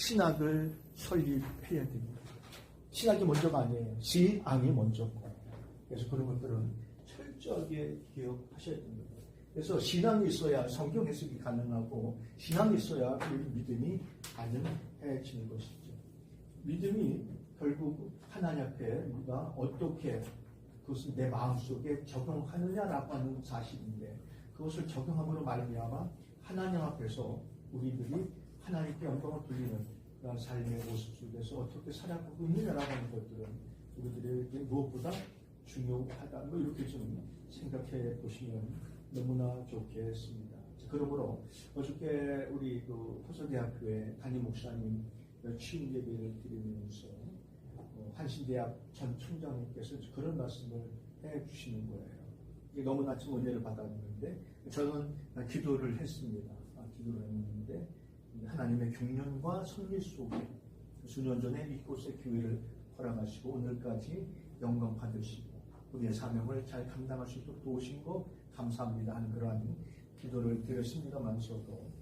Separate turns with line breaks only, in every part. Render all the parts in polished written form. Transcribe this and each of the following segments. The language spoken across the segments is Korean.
신학을 설립해야 됩니다. 신학이 먼저가 아니에요. 신앙이 먼저고. 그래서 그런 것들은 철저하게 기억하셔야 됩니다. 그래서 신앙이 있어야 성경 해석이 가능하고 신앙이 있어야 우리 믿음이 가능해지는 것이죠. 믿음이 결국 하나님 앞에 우리가 어떻게 그것을 내 마음속에 적용하느냐라고 하는 사실인데 그것을 적용함으로 말미암아 하나님 앞에서 우리들이 하나님께 영광을 돌리는 그런 삶의 모습 속에서 어떻게 살아가고 있느냐라고 하는 것들은 우리들에게 무엇보다 중요하다. 이렇게 좀 생각해 보시면 너무나 좋겠습니다. 그러므로 어저께 우리 그 호서대학교의 담임 목사님 취임 예배를 드리면서 한신대학 전 총장님께서 그런 말씀을 해 주시는 거예요. 이게 너무나 좀 은혜를 받았는데 저는 기도를 했습니다. 기도를 했는데 하나님의 경륜과 섭리 속에 수년 전에 이곳의 교회를 허락하시고 오늘까지 영광 받으시고 우리의 사명을 잘 감당할 수 있도록 도우신 거 감사합니다 하는 그러한 기도를 드렸습니다만서도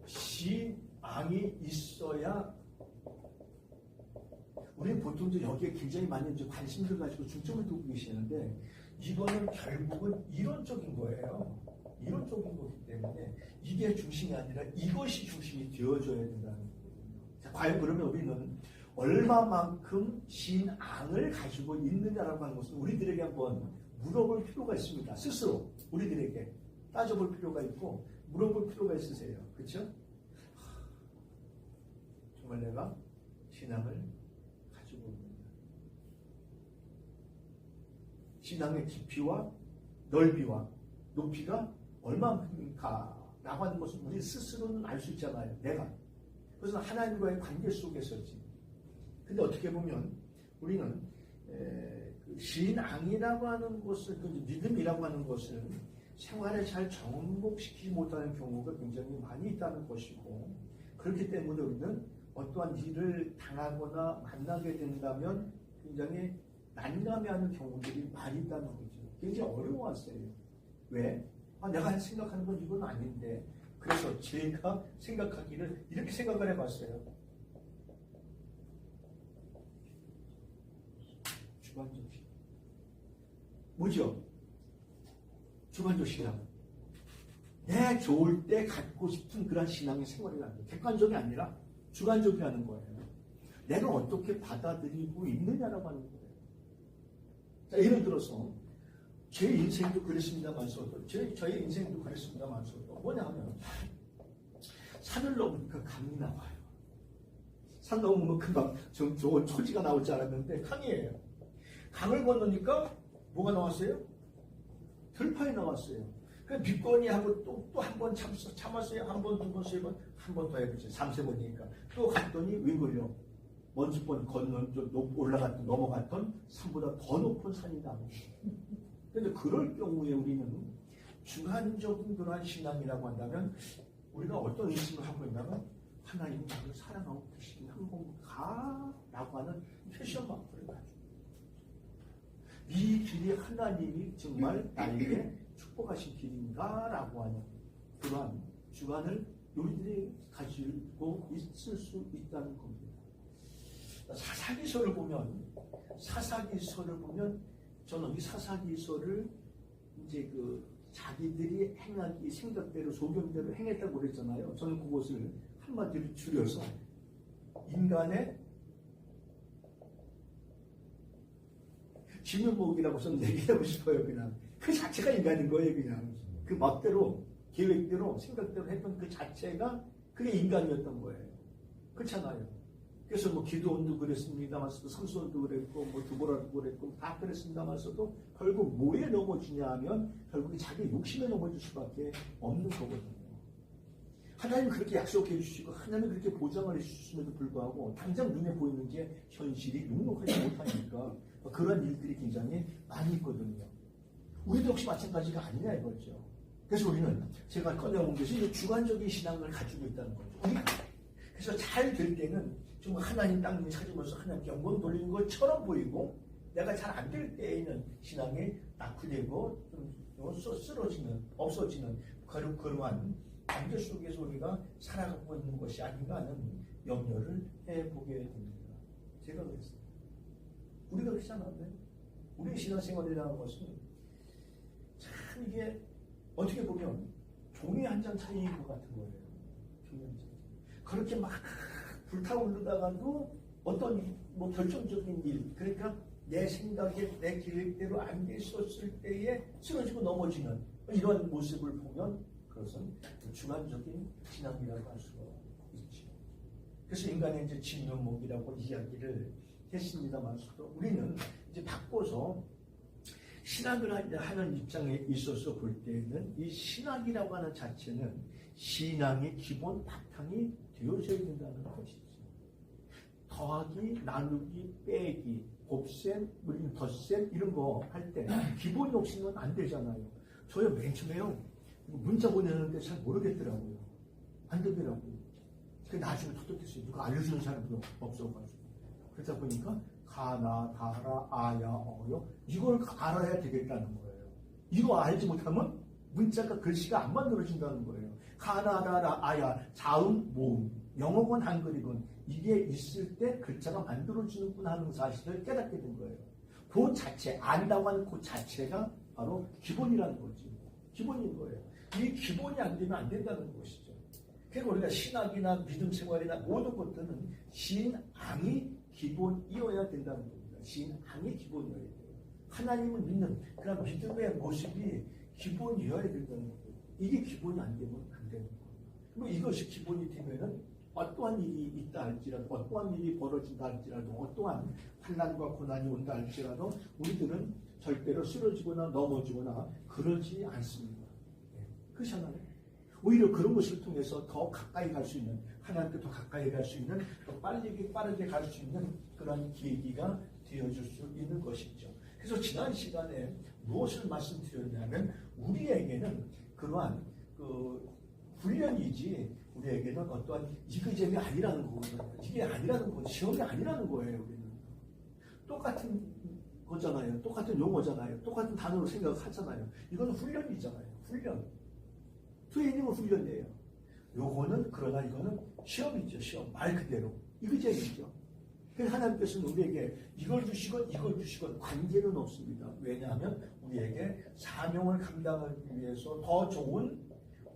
신앙이 있어야 우리는 보통 여기에 굉장히 많은 관심을 가지고 중점을 두고 계시는데 이거는 결국은 이론적인 거예요. 이론적인 거기 때문에 이게 중심이 아니라 이것이 중심이 되어줘야 된다는 거거든요. 과연 그러면 우리는 얼마만큼 신앙을 가지고 있느냐라고 하는 것은 우리들에게 한번 물어볼 필요가 있습니다. 스스로 우리들에게 따져볼 필요가 있고 물어볼 필요가 있으세요. 그렇죠? 정말 내가 신앙을 가지고 있는가? 신앙의 깊이와 넓이와 높이가 얼마만큼인가라고 하는 것을 우리 스스로는 알 수 있잖아요. 내가. 그래서 하나님과의 관계 속에서지. 근데 어떻게 보면 우리는 신앙이라고 하는 것을, 믿음이라고 하는 것을 생활에 잘 정복시키지 못하는 경우가 굉장히 많이 있다는 것이고, 그렇기 때문에 우리는 어떠한 일을 당하거나 만나게 된다면 굉장히 난감해하는 경우들이 많이 있다는 거죠. 굉장히 어려워하세요. 왜? 내가 생각하는 건 이건 아닌데. 그래서 제가 생각하기를 이렇게 생각을 해봤어요. 주관적 신앙. 뭐죠? 주관적 신앙. 내 좋을 때 갖고 싶은 그런 신앙의 생활이라는 거예요. 객관적이 아니라 주관적이 하는 거예요. 내가 어떻게 받아들이고 있느냐라고 하는 거예요. 자, 예를 들어서 제 인생도 그랬습니다만서도 저의 인생도 그랬습니다만서도 뭐냐 하면 산을 넘으니까 강이 나와요. 산 넘으면 금방 좋은 초지가 나올 줄 알았는데 강이에요. 강을 건너니까 뭐가 나왔어요? 들판이 나왔어요. 그 믿거니 하고 또 한 번 참았어요. 한 번, 두 번, 세 번, 한 번 더 해보세요. 3-4번이니까. 또 갔더니 웬걸요? 먼지 번 올라갔던, 넘어갔던 산보다 더 높은 산이 나오고. 그런데 그럴 경우에 우리는 주관적인 그러한 신앙이라고 한다면 우리가 어떤 의심을 하고 있냐면 하나님이 나를 사랑하고 계시긴 한 건가라고 하는 퀘션 마크를 가지고 이 길이 하나님이 정말 나에게 축복하신 길인가라고 하는 그러한 주관을 우리들이 가지고 있을 수 있다는 겁니다. 사사기서를 보면 저는 이 사사기서를 이제 자기들이 행하기 생각대로 소견대로 행했다고 그랬잖아요. 저는 그것을 한마디로 줄여서 인간의 지면목이라고 저는 얘기하고 싶어요. 그냥 그 자체가 인간인 거예요. 그냥 그 멋대로 계획대로 생각대로 했던 그 자체가 그게 인간이었던 거예요. 그렇잖아요. 그래서 기드온도 그랬습니다만서도 삼손도 그랬고 두보라도 그랬고 다 그랬습니다만서도 결국 뭐에 넘어지냐 하면 결국 자기 욕심에 넘어질 수밖에 없는 거거든요. 하나님 그렇게 약속해 주시고 하나님 그렇게 보장을 해 주심에도 불구하고 당장 눈에 보이는 게 현실이 눅눅하지 못하니까 그런 일들이 굉장히 많이 있거든요. 우리도 역시 마찬가지가 아니냐 이거죠. 그래서 우리는 제가 꺼내온 것이 주관적인 신앙을 가지고 있다는 거죠. 그래서 잘 될 때는 좀 하나님 땅을 찾으면서 하나님께 영광 돌리는 것처럼 보이고 내가 잘 안 될 때에는 신앙이 낙후되고 좀 쓰러지는, 없어지는 그러한 관계 속에서 우리가 살아가고 있는 것이 아닌가 하는 염려를 해보게 됩니다. 제가 그랬어요. 우리가 그렇잖아요. 우리의 신앙생활이라는 것은 참 이게 어떻게 보면 종이 한 장 차이인 것 같은 거예요. 종이 한 장. 그렇게 막 불타오르다가도 어떤 뭐 결정적인 일, 그러니까 내 생각에 내 계획대로 안 됐었을 때에 쓰러지고 넘어지는 이런 모습을 보면 그것은 주관적인 신앙이라고 할 수가 있죠. 그래서 인간의 이제 진면목이라고 이야기를 했습니다만서도 우리는 이제 바꿔서 신학을 하는 입장에 있어서 볼 때는 이 신학이라고 하는 자체는 신앙의 기본 바탕이 되어져야 된다는 것이죠. 더하기, 나누기, 빼기, 곱셈, 덧셈 이런 거 할 때 기본이 없으면 안 되잖아요. 저요 맨 처음에요 문자 보내는데 잘 모르겠더라고요. 안 되더라고요. 그 나중에 터득했어요. 누가 알려주는 사람도 없어가지고. 그러다 보니까 가나, 다라, 아야, 어여 이걸 알아야 되겠다는 거예요. 이거 알지 못하면 문자가 글씨가 안 만들어진다는 거예요. 가나, 다라, 아야, 자음, 모음, 영어건 한글이건 이게 있을 때 글자가 만들어지는구나 하는 사실을 깨닫게 된 거예요. 그 자체, 안다고 하는 그 자체가 바로 기본이라는 거지. 기본인 거예요. 이 기본이 안 되면 안 된다는 것이죠. 그러니까 우리가 신학이나 믿음 생활이나 모든 것들은 신앙이 기본이어야 된다는 겁니다. 신앙이 기본이어야 돼요. 하나님을 믿는 그런 믿음의 모습이 기본이어야 된다는 거예요. 이게 기본이 안 되면 안 되는 거예요. 그럼 이것이 기본이 되면은 어떠한 일이 있다 할지라도, 어떠한 일이 벌어진다 할지라도, 어떠한 환난과 고난이 온다 할지라도 우리들은 절대로 쓰러지거나 넘어지거나 그러지 않습니다. 그렇잖아요. 오히려 그런 것을 통해서 더 가까이 갈 수 있는, 하나님께 더 가까이 갈 수 있는, 더 빠르게 갈 수 있는 그런 계기가 되어줄 수 있는 것이죠. 그래서 지난 시간에 무엇을 말씀드렸냐면 우리에게는 그러한 훈련이지 우리에게는 어떠한 이그잼이 아니라는 거거든요. 이게 아니라는 거죠. 시험이 아니라는 거예요. 우리는 똑같은 거잖아요. 똑같은 용어잖아요. 똑같은 단어로 생각하잖아요. 이거는 훈련이잖아요. 훈련. 트레이닝은 훈련이에요. 요거는 그러나 이거는 시험이죠. 시험. 말 그대로. 이그잼이죠. 그래서 하나님께서는 우리에게 이걸 주시건 관계는 없습니다. 왜냐하면 우리에게 사명을 감당하기 위해서 더 좋은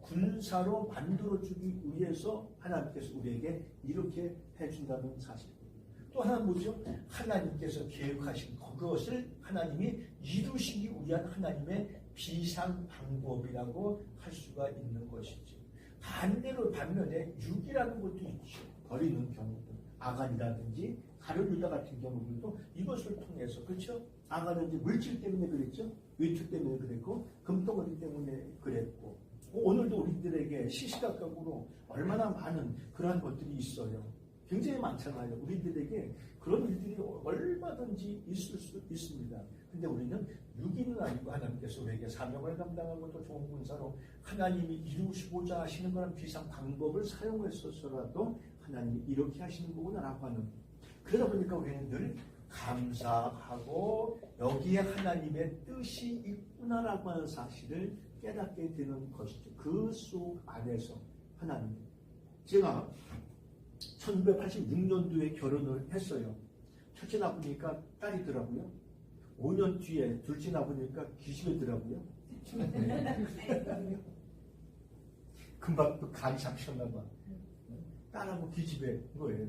군사로 만들어주기 위해서 하나님께서 우리에게 이렇게 해준다는 사실입니다. 또 하나는 뭐죠? 하나님께서 계획하신 그것을 하나님이 이루시기 위한 하나님의 비상 방법이라고 할 수가 있는 것이죠. 반면에 육이라는 것도 있죠. 버리는 경우도 아간이라든지 가룟 유다 같은 경우들도 이것을 통해서 그렇죠? 아간은 이제 물질 때문에 그랬죠. 외투 때문에 그랬고 금덩어리 때문에 그랬고 오늘도 우리들에게 시시각각으로 얼마나 많은 그러한 것들이 있어요. 굉장히 많잖아요. 우리들에게 그런 일들이 얼마든지 있을 수 있습니다. 근데 우리는 육인은 아니고 하나님께서 우리에게 사명을 감당하고 또 좋은 군사로 하나님이 이루시고자 하시는 그런 비상 방법을 사용했었어라도 하나님이 이렇게 하시는 거구나라고 하는, 그러다 보니까 우리는 늘 감사하고 여기에 하나님의 뜻이 있구나라고 하는 사실을 깨닫게 되는 것이죠. 그 속 안에서 하나님. 제가 1986년도에 결혼을 했어요. 첫째 낳으니까 딸이더라고요. 5년 뒤에 둘째 낳으니까 기집애더라고요. 금방 또 간이 잡혔나 봐. 딸하고 기집애인 거예요.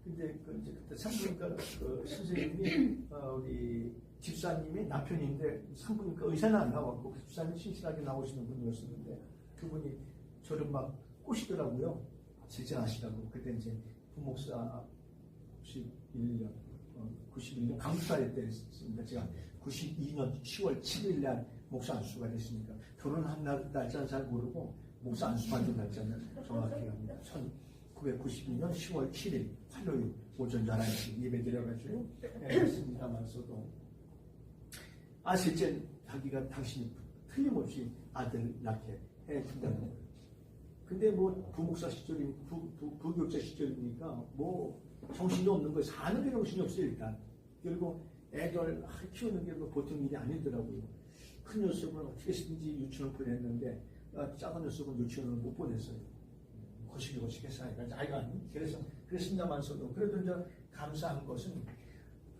근데 그때 산부인과 선생님이 우리 집사님이 남편인데 산부인과 의사는 안 나왔고 집사님 신실하게 나오시는 분이었었는데 그분이 저를 막 꼬시더라고요. 제자하시라고. 그때 이제 부목사 91년 강사일 때 했습니다. 제가 92년 10월 7일 날 목사 안수가 됐으니까 결혼한 날짜는 잘 모르고 목사 안수받은 날짜는 정확히 합니다. 1992년 10월 7일 화요일 오전 11시 예배 드려가지고 했습니다만서도 셋째 자기가 당신이 틀림없이 아들 낳게 해준다는 거예요. 근데 뭐 부목사 시절이 부교육자 시절이니까 뭐 정신이 없는 거예요. 사는 게 정신이 없어요. 일단 그리고 애들 키우는 게 보통 일이 아니더라고요. 큰 녀석은 어떻게든지 유치원을 보냈는데 작은 녀석은 유치원을 못 보냈어요. 거시기해서 아이가 그랬습니다만서도 그래도 이제 감사한 것은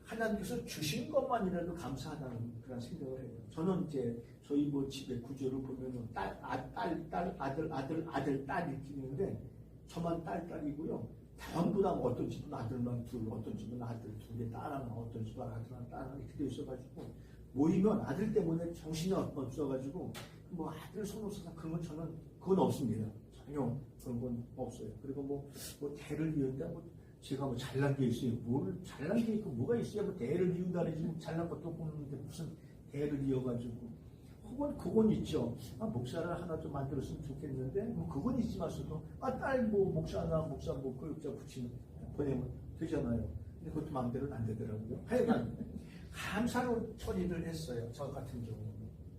하나님께서 주신 것만이라도 감사하다는 그런 생각을 해요. 저는 이제 저희 뭐 집에 구조를 보면은 아들, 딸 이렇게 있는데 저만 딸이고요. 전부 다 어떤 집은 아들만 둘, 어떤 집은 아들 둘에 딸 하나, 어떤 집은 아들만 딸 하나 이렇게 돼 있어가지고 모이면 아들 때문에 정신이 없어가지고 뭐 아들 손없어서 그런 건 저는 그건 없습니다. 전혀 그런 건 없어요. 그리고 뭐 대를 이은다 뭐 제가 뭐 잘난 게 있어요. 뭘 잘난 게 있고 뭐가 있어야 뭐 대를 이은다니 지금 잘난 것도 없는데 무슨 대를 이어가지고 혹은 그건 있죠. 목사를 하나 좀 만들었으면 좋겠는데 뭐 그건 있지만서도 딸 뭐 목사 하나 목사 뭐 교육자 붙이면 보내면 되잖아요. 근데 그것도 마음대로는 안 되더라고요. 하여간 감사로 처리를 했어요. 저 같은 경우는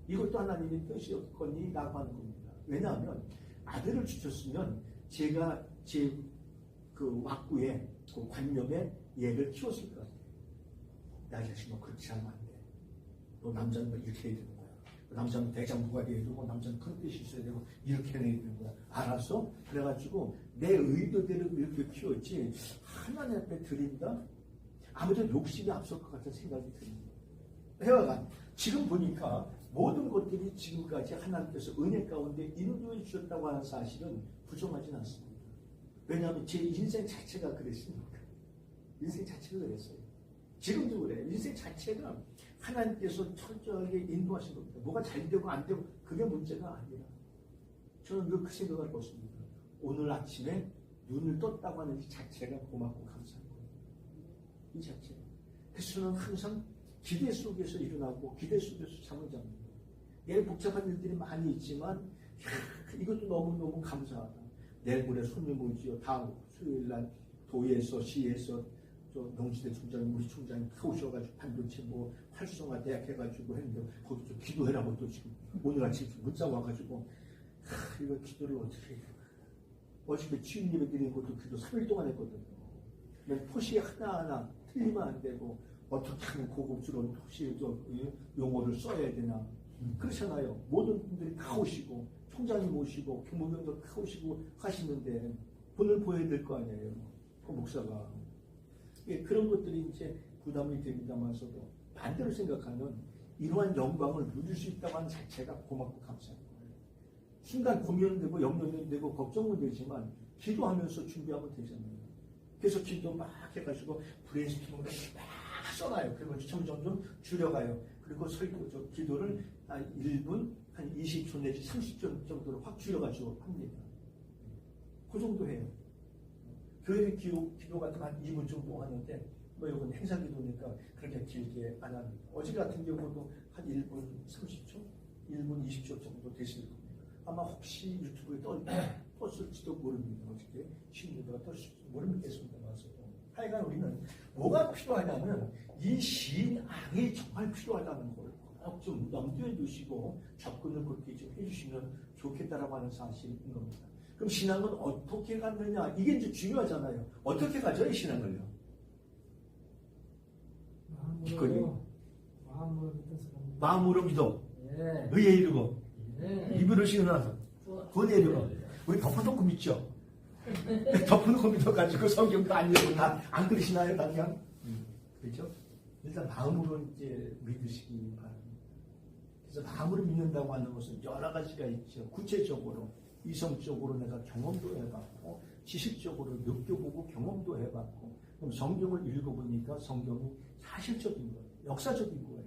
이것도 하나님의 뜻이었거니라고 하는 겁니다. 왜냐하면 아들을 주셨으면 제가 제 그 왁구에 그 관념에 얘를 키웠을 것 같아요. 야, 이 자식 너 그렇게 하면 안 돼. 너 남자는 뭐 이렇게 해야 되는 거야. 남자는 대장부가 돼야 되고 남자는 그런 뜻이 있어야 되고 이렇게 해야 되는 거야. 알았어? 그래가지고 내 의도대로 이렇게 키웠지 하나님 앞에 드린다? 아무튼 욕심이 앞설 것 같은 생각이 듭니다. 해와간 지금 보니까 모든 것들이 지금까지 하나님께서 은혜 가운데 인도해 주셨다고 하는 사실은 부정하지는 않습니다. 왜냐하면 제 인생 자체가 그랬으니까. 인생 자체가 그랬어요. 지금도 그래요. 인생 자체가 하나님께서 철저하게 인도하신 겁니다. 뭐가 잘 되고 안 되고 그게 문제가 아니라 저는 그 생각을 했습니다. 오늘 아침에 눈을 떴다고 하는 이 자체가 고맙고 감사한 거예요. 이 자체가. 그래서 저는 항상 기대 속에서 일어나고 기대 속에서 잠을 잡니다. 내일 복잡한 일들이 많이 있지만 이것도 너무너무 감사하다. 내일 모레 손님 오지요. 다음 수요일날 도에서 시에서 농지대 총장님 우리 총장님 오셔가지고 반도체 뭐 활성화 대학 해가지고 했는데 거기 좀 기도해라고 또 지금 오늘 아침 문자 와가지고 이거 기도를 어떻게 해요. 어저께 치유 예배 드린 것도 기도 3일 동안 했거든요. 토시 하나하나 틀리면 안 되고 어떻게 하면 고급스러운 토시 용어를 써야 되나 그렇잖아요. 모든 분들이 다 오시고 총장님 오시고 교무병도 다 오시고 하시는데 본을 보여야 될 거 아니에요. 그 목사가. 예, 그런 것들이 이제 부담이 됩니다만서도 반대로 생각하면 이러한 영광을 누릴 수 있다고 하는 자체가 고맙고 감사한 거예요. 순간 고민은 되고 염려는 되고 걱정은 되지만 기도하면서 준비하면 되잖아요. 그래서 기도 막 해가지고 브레인스토밍을 막 써놔요. 그리고 점점 줄여가요. 그리고 기도를 한 1분, 한 20초 내지 30초 정도로 확 줄여가지고 합니다. 그 정도 해요. 교회 기도 같은 한 2분 정도 하는데, 뭐 이건 행사 기도니까 그렇게 길게 안 합니다. 어제 같은 경우도 한 1분 30초, 1분 20초 정도 되실 겁니다. 아마 혹시 유튜브에 떴을지도 모릅니다. 어저께 신유가 떴을지도 모르겠습니다. 하여간 우리는 뭐가 필요하냐면 이 신앙이 정말 필요하다는 걸 꼭 좀 염두에 두시고 접근을 그렇게 좀 해주시면 좋겠다라고 하는 사실인 겁니다. 그럼 신앙은 어떻게 갖느냐? 이게 이제 중요하잖아요. 어떻게 가져요, 신앙을요? 마음으로 믿어. 예. 의에 이르고. 예. 입으로 시인하서. 구원에 이르고. 우리 덮어놓고 믿죠? 덮어놓고 믿어가지고 성경도 안 읽고 다 안 그러시나요, 당장? 그렇죠? 일단 마음으로 이제 믿으시기 바랍니다. 그래서 마음으로 믿는다고 하는 것은 여러 가지가 있죠. 구체적으로, 이성적으로 내가 경험도 해봤고, 지식적으로 느껴보고 경험도 해봤고, 그럼 성경을 읽어보니까 성경이 사실적인 거예요. 역사적인 거예요.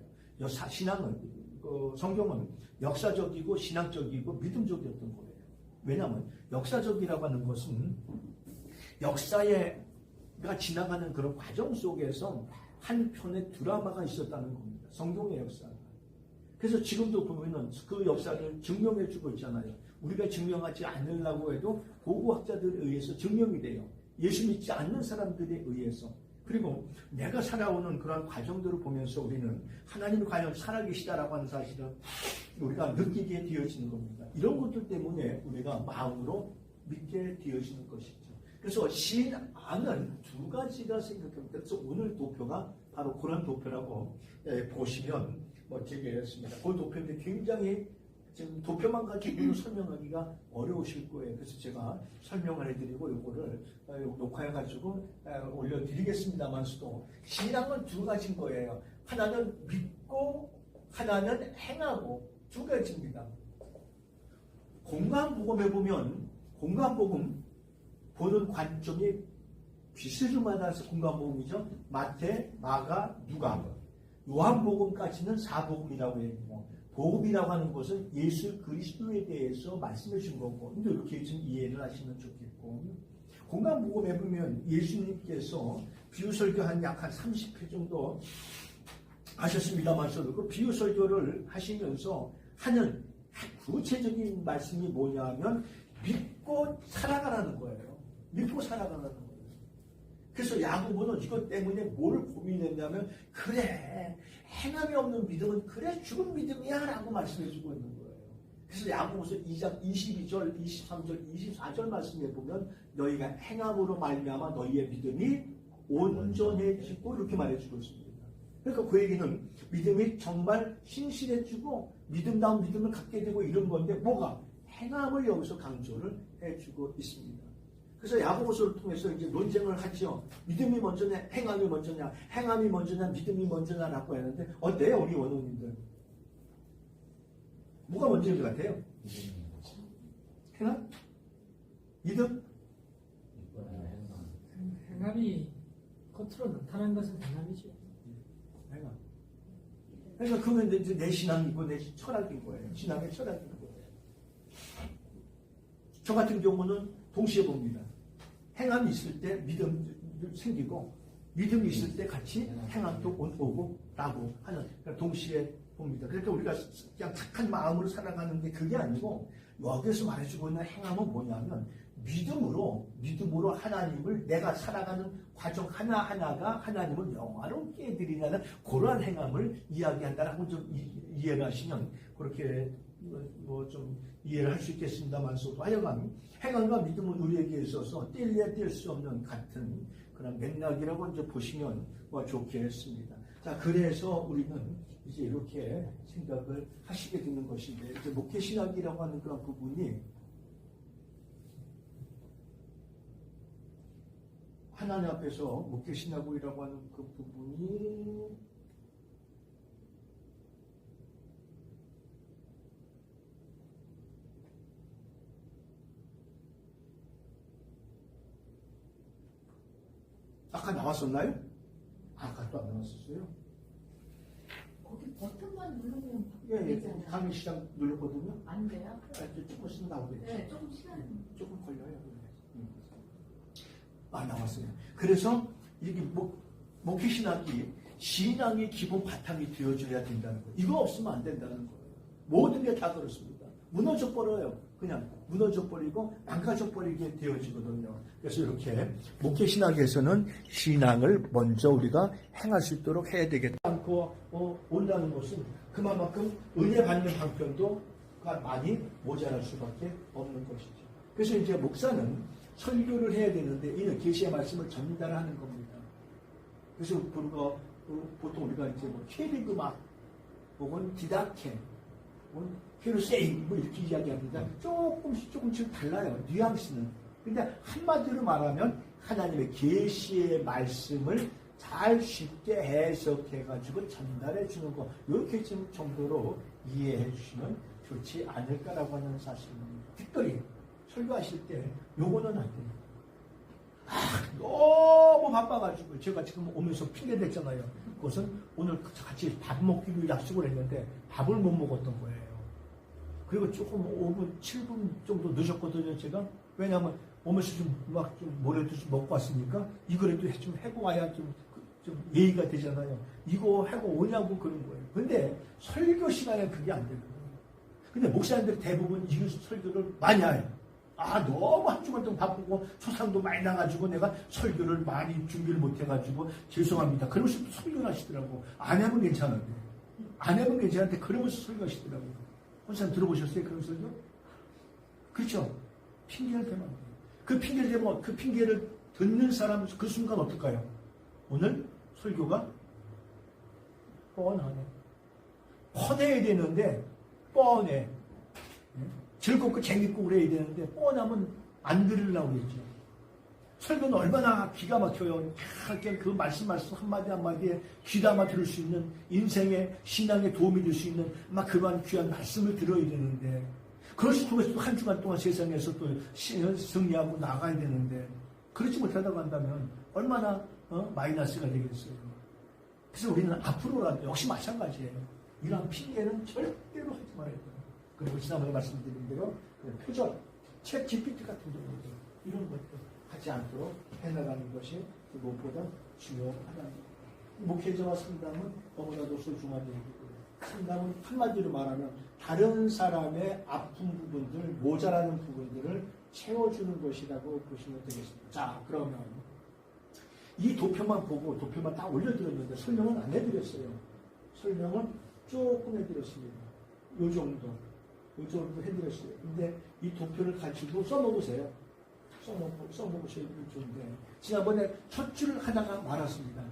신앙은, 성경은 역사적이고 신앙적이고 믿음적이었던 거예요. 왜냐하면 역사적이라고 하는 것은 역사가 지나가는 그런 과정 속에서 한 편의 드라마가 있었다는 겁니다. 성경의 역사가. 그래서 지금도 보면은 그 역사를 증명해 주고 있잖아요. 우리가 증명하지 않으려고 해도 고고학자들에 의해서 증명이 돼요. 예수 믿지 않는 사람들에 의해서. 그리고 내가 살아오는 그런 과정들을 보면서 우리는 하나님이 과연 살아계시다라고 하는 사실을 우리가 느끼게 되어지는 겁니다. 이런 것들 때문에 우리가 마음으로 믿게 되어지는 것이죠. 그래서 신앙은 두 가지가 생각합니다. 그래서 오늘 도표가 바로 그런 도표라고 보시면 멋지게 했습니다. 그 도표인데 굉장히 지금 도표만 가지고 설명하기가 어려우실 거예요. 그래서 제가 설명을 해드리고 이거를 녹화해가지고 올려드리겠습니다만서도 신앙은 두 가지인 거예요. 하나는 믿고 하나는 행하고 두 가지입니다. 공간복음에 보면 공간복음 보는 관점이 비스름하다서 공간복음이죠. 마태, 마가, 누가, 요한복음까지는 사복음이라고 얘기해요. 복음이라고 하는 것은 예수 그리스도에 대해서 말씀해 준 거고, 근데 이렇게 좀 이해를 하시면 좋겠고, 공간복음에 보면 예수님께서 비유설교 약 한 30회 정도 하셨습니다만서도 그 비유설교를 하시면서 하는 구체적인 말씀이 뭐냐면 믿고 살아가라는 거예요. 믿고 살아가라는 거예요. 그래서 야고보는 이것 때문에 뭘 고민했냐면 그래 행함이 없는 믿음은 그래 죽은 믿음이야 라고 말씀해주고 있는 거예요. 그래서 야고보서 2장 22절, 23절, 24절 말씀에 보면 너희가 행함으로 말미암아 너희의 믿음이 온전해지고 이렇게 말해주고 있습니다. 그러니까 그 얘기는 믿음이 정말 신실해지고 믿음다운 믿음을 갖게 되고 이런 건데 뭐가? 행함을 여기서 강조를 해주고 있습니다. 그래서 야고보서를 통해서 이제 논쟁을 하죠. 믿음이 먼저냐, 행함이 먼저냐, 행함이 먼저냐, 믿음이 먼저냐라고 하는데 어때요, 우리 원어민들? 뭐가 먼저인 것 같아요? 행함? 믿음?
행함이 겉으로 나타난 것은 행함이죠.
행함. 그러니까 그건 이제 내 신앙이고 내 철학인 거예요. 신앙의 철학인 거예요. 저 같은 경우는 동시에 봅니다. 행함이 있을 때 믿음이 생기고 믿음이 있을 때 같이 행함도 오고 라고 하는 그러니까 동시에 봅니다. 그러니까 우리가 그냥 착한 마음으로 살아가는 게 그게 아니고 여기서 말해주고 있는 행함은 뭐냐면 믿음으로 하나님을 내가 살아가는 과정 하나하나가 하나님을 영화롭게 해드리냐는 그러한 행함을 이야기한다라고 좀 이해를 하시면 그렇게 뭐 좀 이해를 할 수 있겠습니다만서도 하여간 행함과 믿음은 우리에게 있어서 뗄래야 뗄 수 없는 같은 그런 맥락이라고 이제 보시면 뭐 좋겠습니다. 자, 그래서 우리는 이제 이렇게 생각을 하시게 되는 것인데 이제 목회신학이라고 하는 그런 부분이 하나님 앞에서 목회신학이라고 하는 그 부분이 아까 나왔었나요? 아까 또 안 나왔었어요?
거기 버튼만 누르면
예,
되잖아요.
강의 시작 눌렀거든요.
안 돼요?
조금 있으면 나오겠죠.
네, 조금 시간.
조금 걸려요. 나왔어요. 그래서 이게 목회신학이 신앙의 기본 바탕이 되어줘야 된다는 거예요. 이거 없으면 안 된다는 거예요. 모든 게 다 그렇습니다. 무너져 버려요. 그냥 무너져 버리고 망가져 버리게 되어지거든요. 그래서 이렇게 목회신학에서는 신앙을 먼저 우리가 행할 수 있도록 해야 되겠다. 않고 온다는 것은 그만큼 은혜 받는 방편도 많이 모자랄 수밖에 없는 것이죠. 그래서 이제 목사는 설교를 해야 되는데 이는 계시의 말씀을 전달하는 겁니다. 그래서 보통 우리가 이제 캐리그마 혹은 디다케 혹은 헤르세인 이렇게 이야기합니다. 조금씩 달라요. 뉘앙스는. 근데 한마디로 말하면 하나님의 계시의 말씀을 잘 쉽게 해석해가지고 전달해 주는 거 이렇게 정도로 이해해 주시면 좋지 않을까라고 하는 사실입니다. 특별히 설교하실 때 요거는 안 돼요. 너무 바빠가지고 제가 지금 오면서 핑계 댔잖아요. 그것은 오늘 같이 밥 먹기로 약속을 했는데 밥을 못 먹었던 거예요. 그리고 조금 5분, 7분 정도 늦었거든요, 제가. 왜냐하면 오면서 좀 뭐라도 좀 먹고 왔으니까 이거라도 좀 해고 와야 좀 예의가 되잖아요. 이거 하고 오냐고 그런 거예요. 근데 설교 시간에 그게 안 되거든요. 근데 목사님들 대부분 이 설교를 많이 해요. 너무 한 주간 동안 바쁘고 초상도 많이 나가지고 내가 설교를 많이 준비를 못해가지고 죄송합니다. 그러면서 설교를 하시더라고. 안 하면 괜찮은데. 안 하면 괜찮은데 그러면서 설교하시더라고요. 선생님 들어보셨어요? 그런 설교? 그렇죠? 핑계를 대면 안 돼요. 그 핑계를 대면 그 핑계를 듣는 사람 그 순간 어떨까요? 오늘 설교가 뻔하네. 뻔해야 되는데 뻔해. 즐겁고 재밌고 그래야 되는데 뻔하면 안 들으려고 그러죠. 설교는 얼마나 기가 막혀요. 그 말씀 한마디 한마디에 귀담아 들을 수 있는 인생의 신앙에 도움이 될 수 있는 막 그러한 귀한 말씀을 들어야 되는데 그것을 통해서 또 한 주간 동안 세상에서 또 승리하고 나가야 되는데 그렇지 못하다고 한다면 얼마나 마이너스가 되겠어요. 그래서 우리는 앞으로라도 역시 마찬가지예요. 이러한 핑계는 절대로 하지 말아야 돼요. 그리고 지난번에 말씀드린 대로 표절, 챗 GPT 같은 경우도 이런 것들 하지 않도록 해나가는 것이 무엇보다 중요하다. 목회자와 상담은 너무나도 소중한 얘기고요. 상담은 한마디로 말하면 다른 사람의 아픈 부분들, 모자라는 부분들을 채워주는 것이라고 보시면 되겠습니다. 자, 그러면 이 도표만 보고 도표만 다 올려드렸는데 설명은 안 해드렸어요. 설명은 조금 해드렸습니다. 요 정도 해드렸어요. 근데 이 도표를 가지고 써먹으세요. 써먹으셔야 좋은데 지난번에 첫 줄 하다가 말았습니다.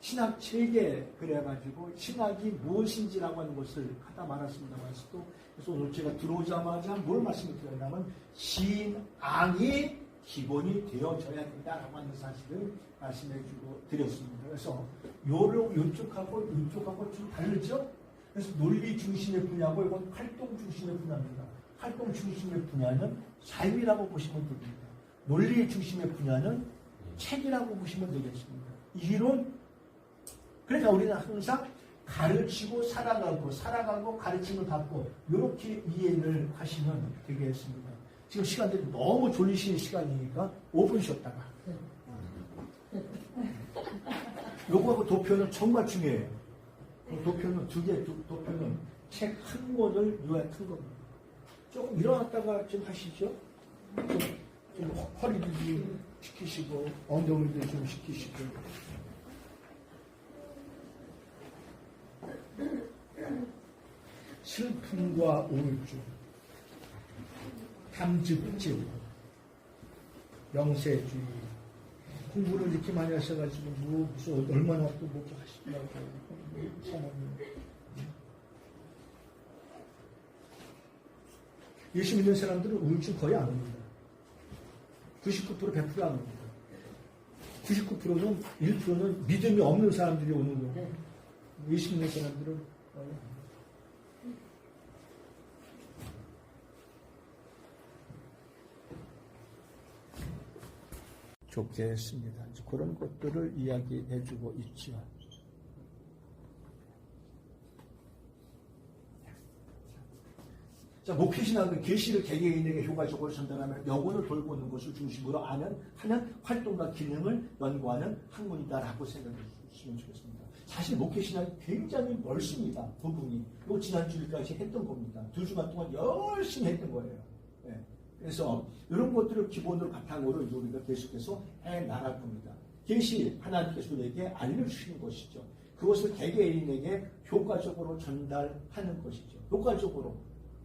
신학 체계 그래가지고 신학이 무엇인지라고 하는 것을 하다 말았습니다. 그래서 오늘 제가 들어오자마자 뭘 말씀을 드렸냐면 신앙이 기본이 되어져야 된다라고 하는 사실을 말씀해주고 드렸습니다. 그래서 요쪽하고 좀 다르죠? 그래서 논리 중심의 분야고 이건 활동 중심의 분야입니다. 활동 중심의 분야는 삶이라고 보시면 됩니다. 논리 중심의 분야는 책이라고 보시면 되겠습니다. 이론, 그러니까 우리는 항상 가르치고 살아가고 가르침을 받고 이렇게 이해를 하시면 되겠습니다. 지금 시간들이 너무 졸리시는 시간이니까 5분 쉬었다가 요거하고 도표는 정말 중요해요. 도표는 도표는 책 한 권을 요약한 겁니다. 조금 일어났다가 좀 하시죠. 좀 허리도 좀 시키시고 엉덩이도 좀 시키시고 슬픔과 우울증, 탐즉증, 영세주의 공부를 이렇게 많이 하셔가지고 무슨 얼마나 또 뭐 하시려고 사모님 예수 믿는 사람들은 우울증 거의 안 옵니다. 99% 100% 안 옵니다. 99%는 1%는 믿음이 없는 사람들이 오는 거고 예수 믿는 사람들은 거의 안 옵니다. 좋게 했습니다. 그런 것들을 이야기해주고 있죠. 자, 목회신학은 계시를 개개인에게 효과적으로 전달하며 영혼을 돌보는 것을 중심으로 하는 활동과 기능을 연구하는 학문이다라고 생각해 주시면 좋겠습니다. 사실 목회신학이 굉장히 넓습니다. 부분이. 요 지난주일까지 했던 겁니다. 2주간 동안 열심히 했던 거예요. 네. 그래서 이런 것들을 기본으로 바탕으로 우리가 계속해서 해나갈 겁니다. 계시 하나님께서 우리에게 알려주시는 것이죠. 그것을 개개인에게 효과적으로 전달하는 것이죠. 효과적으로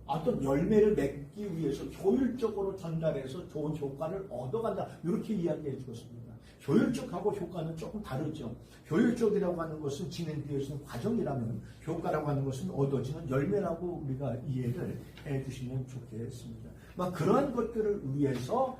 어떤 열매를 맺기 위해서 효율적으로 전달해서 좋은 효과를 얻어간다. 이렇게 이야기해 주었습니다. 효율적하고 효과는 조금 다르죠. 효율적이라고 하는 것은 진행되어지는 과정이라면 효과라고 하는 것은 얻어지는 열매라고 우리가 이해를 해 주시면 좋겠습니다. 그러한 것들을 위해서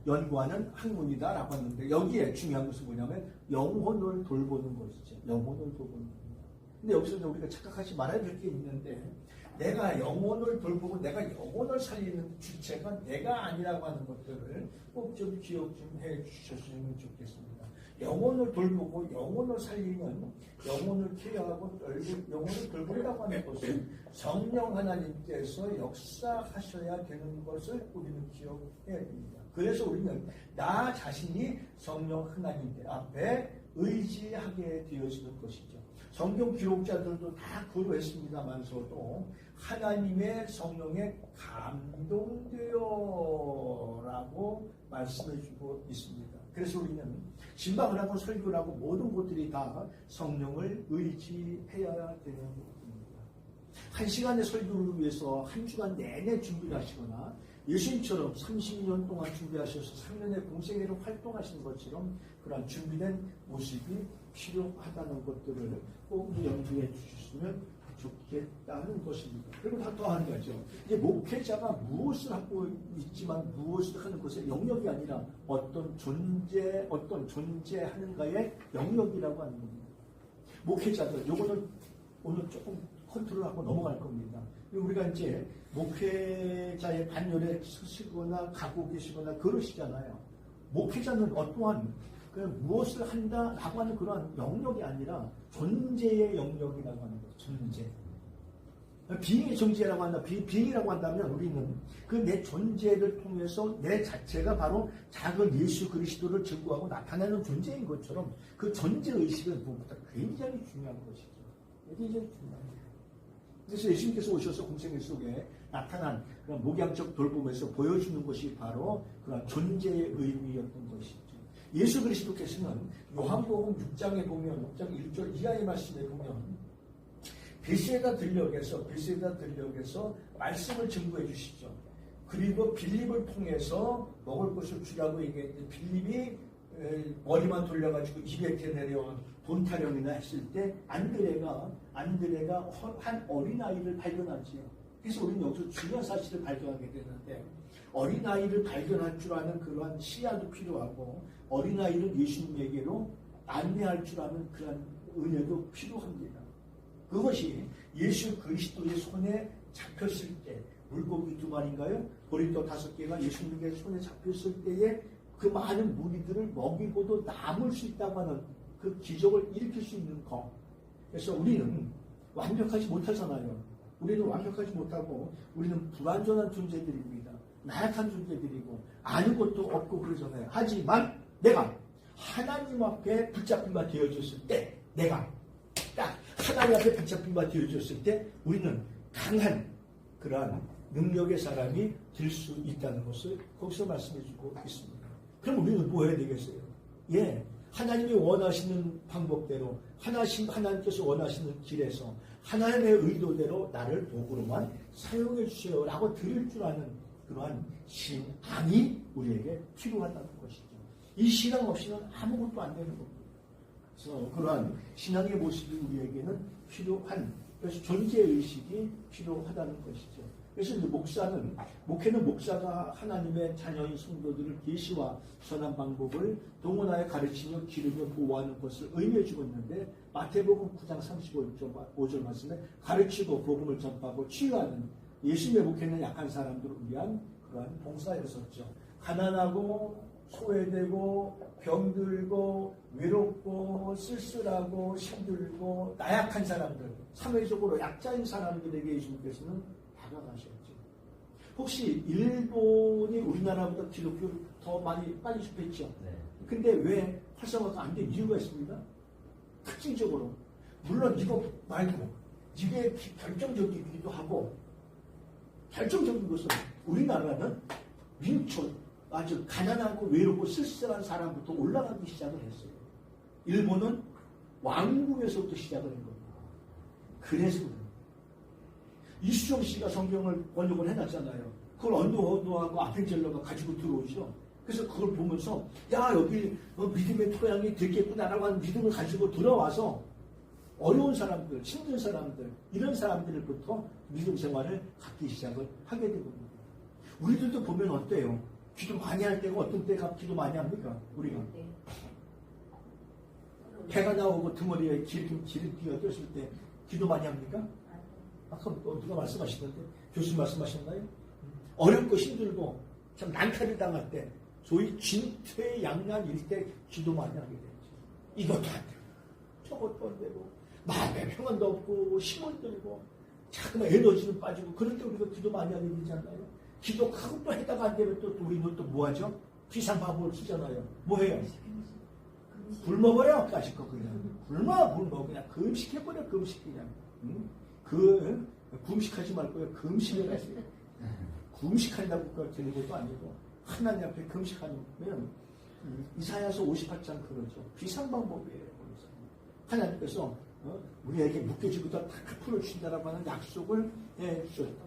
연구하는 학문이다라고 하는데 여기에 중요한 것은 뭐냐면 영혼을 돌보는 것이죠. 영혼을 돌보는 겁니다. 근데 여기서 우리가 착각하지 말아야 될 게 있는데 내가 영혼을 돌보고 내가 영혼을 살리는 주체가 내가 아니라고 하는 것들을 꼭 좀 기억 좀 해 주셨으면 좋겠습니다. 영혼을 돌보고 영혼을 살리는 영혼을 케어하고 영혼을 돌본다고 하는 것은 성령 하나님께서 역사하셔야 되는 것을 우리는 기억해야 됩니다. 그래서 우리는 나 자신이 성령 하나님 앞에 의지하게 되어지는 것이죠. 성경 기록자들도 다 그러했습니다만서도 하나님의 성령에 감동되어라고 말씀해주고 있습니다. 그래서 우리는 신방을 하고 설교를 하고 모든 것들이 다 성령을 의지해야 되는 것입니다. 한 시간의 설교를 위해서 한 주간 내내 준비를 하시거나 예수님처럼 30년 동안 준비하셔서 3년의 공생애로 활동하시는 것처럼 그런 준비된 모습이 필요하다는 것들을 꼭 염두해 주셨으면 좋겠다는 것입니다. 그리고 더 하는 거죠. 이제 목회자가 무엇을 하고 있지만 무엇을 하는 것의 영역이 아니라 어떤 존재하는가의 영역이라고 하는 겁니다. 목회자들, 요거는 오늘 조금 컨트롤하고 넘어갈 겁니다. 우리가 이제 목회자의 반열에 서시거나 가고 계시거나 그러시잖아요. 목회자는 어떠한 무엇을 한다라고 하는 그런 영역이 아니라 존재의 영역이라고 하는 거죠. 존재. 비행의 존재라고 한다. 비행이라고 한다면 우리는 그 내 존재를 통해서 내 자체가 바로 작은 예수 그리스도를 증거하고 나타내는 존재인 것처럼 그 존재의식은 무엇보다 굉장히 중요한 것이죠. 굉장히 중요한 거예요. 그래서 예수님께서 오셔서 공생애 속에 나타난 그런 목양적 돌봄에서 보여주는 것이 바로 그런 존재의 의미였던 것이죠. 예수 그리스도께서는 요한복음 6장에 보면 6장 1절 이하의 말씀에 보면 베세다 들녘에서 말씀을 증거해 주시죠. 그리고 빌립을 통해서 먹을 것을 주라고 얘기했는데 빌립이 머리만 돌려가지고 200개 내려온 돈 타령이나 했을 때 안드레가 한 어린아이를 발견하지요. 그래서 우리는 여기서 중요한 사실을 발견하게 되는데 어린아이를 발견할 줄 아는 그러한 시야도 필요하고 어린아이를 예수님에게로 안내할 줄 아는 그런 은혜도 필요합니다. 그것이 예수 그리스도의 손에 잡혔을 때 물고기 2마리인가요? 보리떡 5개가 예수님의 손에 잡혔을 때에 그 많은 무리들을 먹이고도 남을 수 있다고 하는 그 기적을 일으킬 수 있는 것. 그래서 우리는 완벽하지 못하잖아요. 우리는 완벽하지 못하고 우리는 불완전한 존재들입니다. 나약한 존재들이고 아는 것도 없고 그러잖아요. 하지만 내가 하나님 앞에 붙잡힌 바 되어졌을 때 내가 딱 하나님 앞에 붙잡힌 바 되어졌을 때 우리는 강한 그러한 능력의 사람이 될 수 있다는 것을 거기서 말씀해주고 있습니다. 그럼 우리는 뭐 해야 되겠어요? 하나님이 원하시는 방법대로 하나님께서 원하시는 길에서 하나님의 의도대로 나를 도구로만 사용해 주세요 라고 드릴 줄 아는 그러한 신앙이 우리에게 필요하다는 것이죠. 이 신앙 없이는 아무것도 안 되는 겁니다. 그래서 그러한 신앙의 모습이 우리에게는 필요한, 그래서 존재의식이 필요하다는 것이죠. 그래서 이제 목회는 목사가 하나님의 자녀인 성도들을 계시와 선한 방법을 동원하여 가르치며 기르며 보호하는 것을 의미해주고 있는데 마태복음 9장 35절 말씀에 가르치고 복음을 전파하고 치유하는 예수님의 목회는 약한 사람들을 위한 그러한 봉사였었죠. 가난하고 소외되고 병들고 외롭고 쓸쓸하고 힘들고 나약한 사람들, 사회적으로 약자인 사람들에게 예수님께서는 다가가셨죠. 혹시 일본이 우리나라보다 기독교를 더 빨리 접했죠? 근데 왜 활성화가 안 된 이유가 있습니다. 특징적으로. 물론 이거 말고 이게 결정적이기도 하고 결정적인 것은 우리나라는 민초 아주 가난하고 외롭고 쓸쓸한 사람부터 올라가기 시작을 했어요. 일본은 왕궁에서부터 시작을 한 겁니다. 그래서 이수정 씨가 성경을 번역을 해놨잖아요. 그걸 언더워드하고 아펜젤러가 가지고 들어오죠. 그래서 그걸 보면서 야 여기 믿음의 토양이 되겠구나라고 하는 믿음을 가지고 들어와서 어려운 사람들, 힘든 사람들 이런 사람들부터 믿음 생활을 갖기 시작을 하게 된 겁니다. 우리들도 보면 어때요? 기도 많이 할 때가 어떤 때가 기도 많이 합니까? 우리가 배가 나오고 등머리에 기름기가 꼈을 때 기도 많이 합니까? 아까 누가 말씀하시던데 교수님 말씀하셨나요? 어렵고 힘들고 참 난타를 당할 때 소위 진퇴양난일 때 기도 많이 하게 되죠. 이것도 안 되고 저것도 안 되고 마음의 평안도 없고 힘을 들고 자꾸만 에너지는 빠지고 그럴 때 우리가 기도 많이 하게 되지 않나요? 기도 그것도 해다가 안 되면 또 우리는 또 뭐 하죠? 비상방법을 쓰잖아요. 뭐 해요? 굶어버려 가시고 그냥 굶어 그냥 금식해버려 금식 그냥 금식하지 말고요 금식을 하세요. 금식한다고 되는 것도 아니고 하나님 앞에 금식하면 이사야서 58장 그러죠. 비상방법이에요. 하나님께서 우리에게 묶여지고도 다 풀어주신다라고 하는 약속을 해주셨다.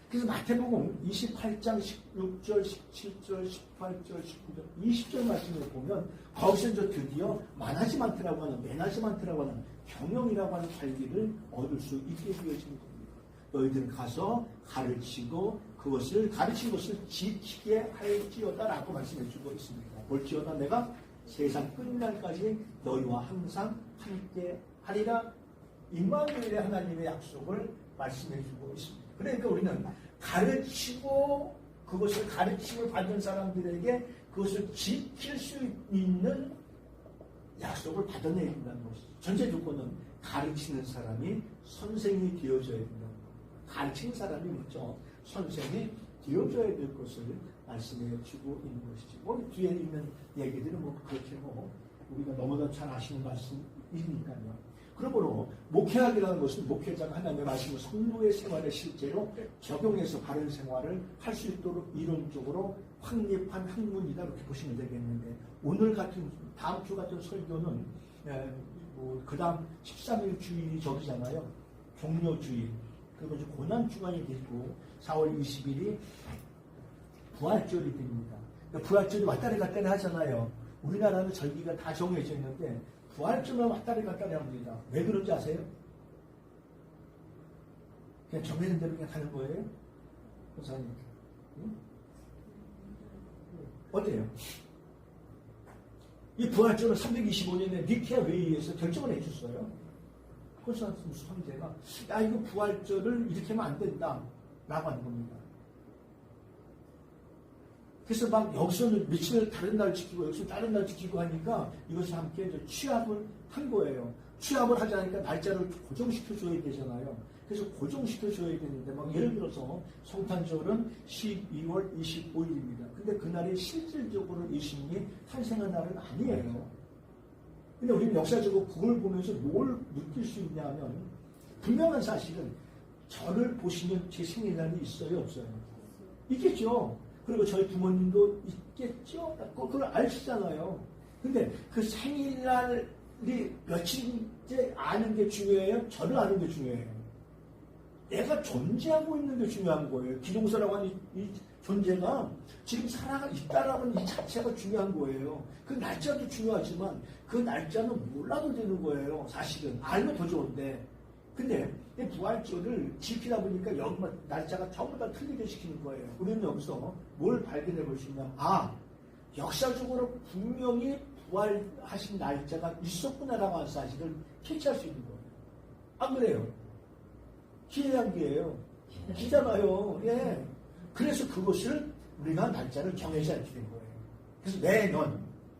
그래서 마태복음 28장 16절, 17절, 18절, 19절, 20절 말씀을 보면 거기서 이제 드디어 마나지만트라고 하는, 메나지만트라고 하는 경영이라고 하는 관리를 얻을 수 있게 되어지는 겁니다. 너희들은 가서 가르치고 그것을 가르친 것을 지키게 할지어다라고 말씀해 주고 있습니다. 볼지어다 내가 세상 끝날까지 너희와 항상 함께 하리라. 임마누엘의 하나님의 약속을 말씀해 주고 있습니다. 그러니까 우리는 가르치고 그것을 가르침을 받은 사람들에게 그것을 지킬 수 있는 약속을 받아내야 된다는 것이죠. 전제 조건은 가르치는 사람이 선생이 되어져야 된다. 가르치는 사람이 먼저 선생이 되어져야 될 것을 말씀해 주고 있는 것이죠. 뒤에 있는 얘기들은 그렇게 우리가 너무나 잘 아시는 말씀이니까요. 그러므로 목회학이라는 것은 목회자가 하나님의 말씀을 성도의 생활에 실제로 적용해서 바른 생활을 할 수 있도록 이론적으로 확립한 학문이다 이렇게 보시면 되겠는데, 오늘 같은 다음 주 같은 설교는 그 다음 13일 주일이 저기잖아요. 종료주일. 그리고 이제 고난주간이 되고 4월 20일이 부활절이 됩니다. 그러니까 부활절이 왔다리 갔다리 하잖아요. 우리나라는 절기가 다 정해져 있는데 부활절만 왔다리 갔다리 합니다. 왜 그런지 아세요? 그냥 정해진 대로 그냥 가는 거예요? 선생님. 응? 어때요? 이 부활절은 325년에 니케아 회의에서 결정을 해줬어요. 콘스탄티누스 황제가 야 이거 부활절을 이렇게 하면 안 된다 라고 하는 겁니다. 그래서 막 여기서는 며칠 다른 날 지키고 여기서 다른 날 지키고 하니까 이것을 함께 이제 취합을 한 거예요. 취합을 하지 않으니까 날짜를 고정시켜줘야 되잖아요. 그래서 고정시켜줘야 되는데 막 예를 들어서 성탄절은 12월 25일입니다. 근데 그날이 실질적으로 예수님이 탄생한 날은 아니에요. 근데 우리는 역사적으로 그걸 보면서 뭘 느낄 수 있냐면 분명한 사실은 저를 보시면 제 생일날이 있어요 없어요? 있겠죠. 그리고 저희 부모님도 있겠죠. 그걸 아시잖아요. 근데 그 생일날이 며칠인지 아는 게 중요해요? 저를 아는 게 중요해요? 내가 존재하고 있는 게 중요한 거예요. 기동서라고 하는 이 존재가 지금 있다라는 이 자체가 중요한 거예요. 그 날짜도 중요하지만 그 날짜는 몰라도 되는 거예요. 사실은 알면 더 좋은데. 근데 이 부활절을 지키다 보니까 여기 날짜가 전부 다 틀리게 시키는 거예요. 우리는 여기서 뭘 발견해 볼 수 있냐? 역사적으로 분명히 부활하신 날짜가 있었구나라고 하는 사실을 캐치할 수 있는 거예요. 안 그래요? 기회한기예요. 기잖아요. 예. 그래서 그것을 우리가 날짜를 정해서 이렇게 된 거예요. 그래서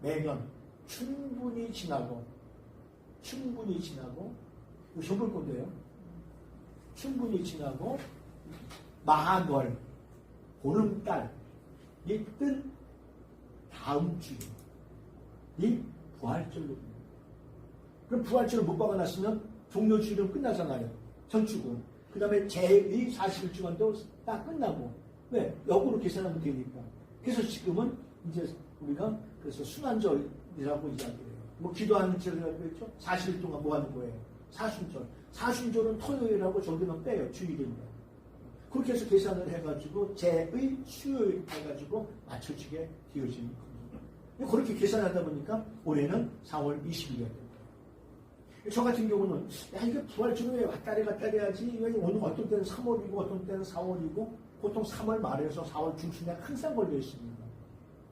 매년 충분히 지나고 이거 적을 건데요. 충분히 지나고 마한월 보름달 이 뜬 다음 주에 이 부활절로. 그럼 부활절을 못 박아놨으면 종료주일은 끝나잖아요. 전주고. 그 다음에 제2 40일주간도 딱 끝나고. 왜? 역으로 계산하면 되니까. 그래서 지금은 이제 우리가 그래서 순환절이라고 이야기해요. 뭐 기도하는 절이라고 했죠? 40일 동안 뭐 하는 거예요? 사순절. 사순절은 토요일하고 저기는 빼요. 주일입니다. 그렇게 해서 계산을 해가지고 제2 수요일 해가지고 맞춰지게 되어지는 겁니다. 그렇게 계산하다 보니까 올해는 4월 20일이었던 거예요. 저 같은 경우는 이게 부활절에 왔다리 갔다리 하지. 오늘 어떤 때는 3월이고 어떤 때는 4월이고 보통 3월 말에서 4월 중순에 항상 걸려 있습니다.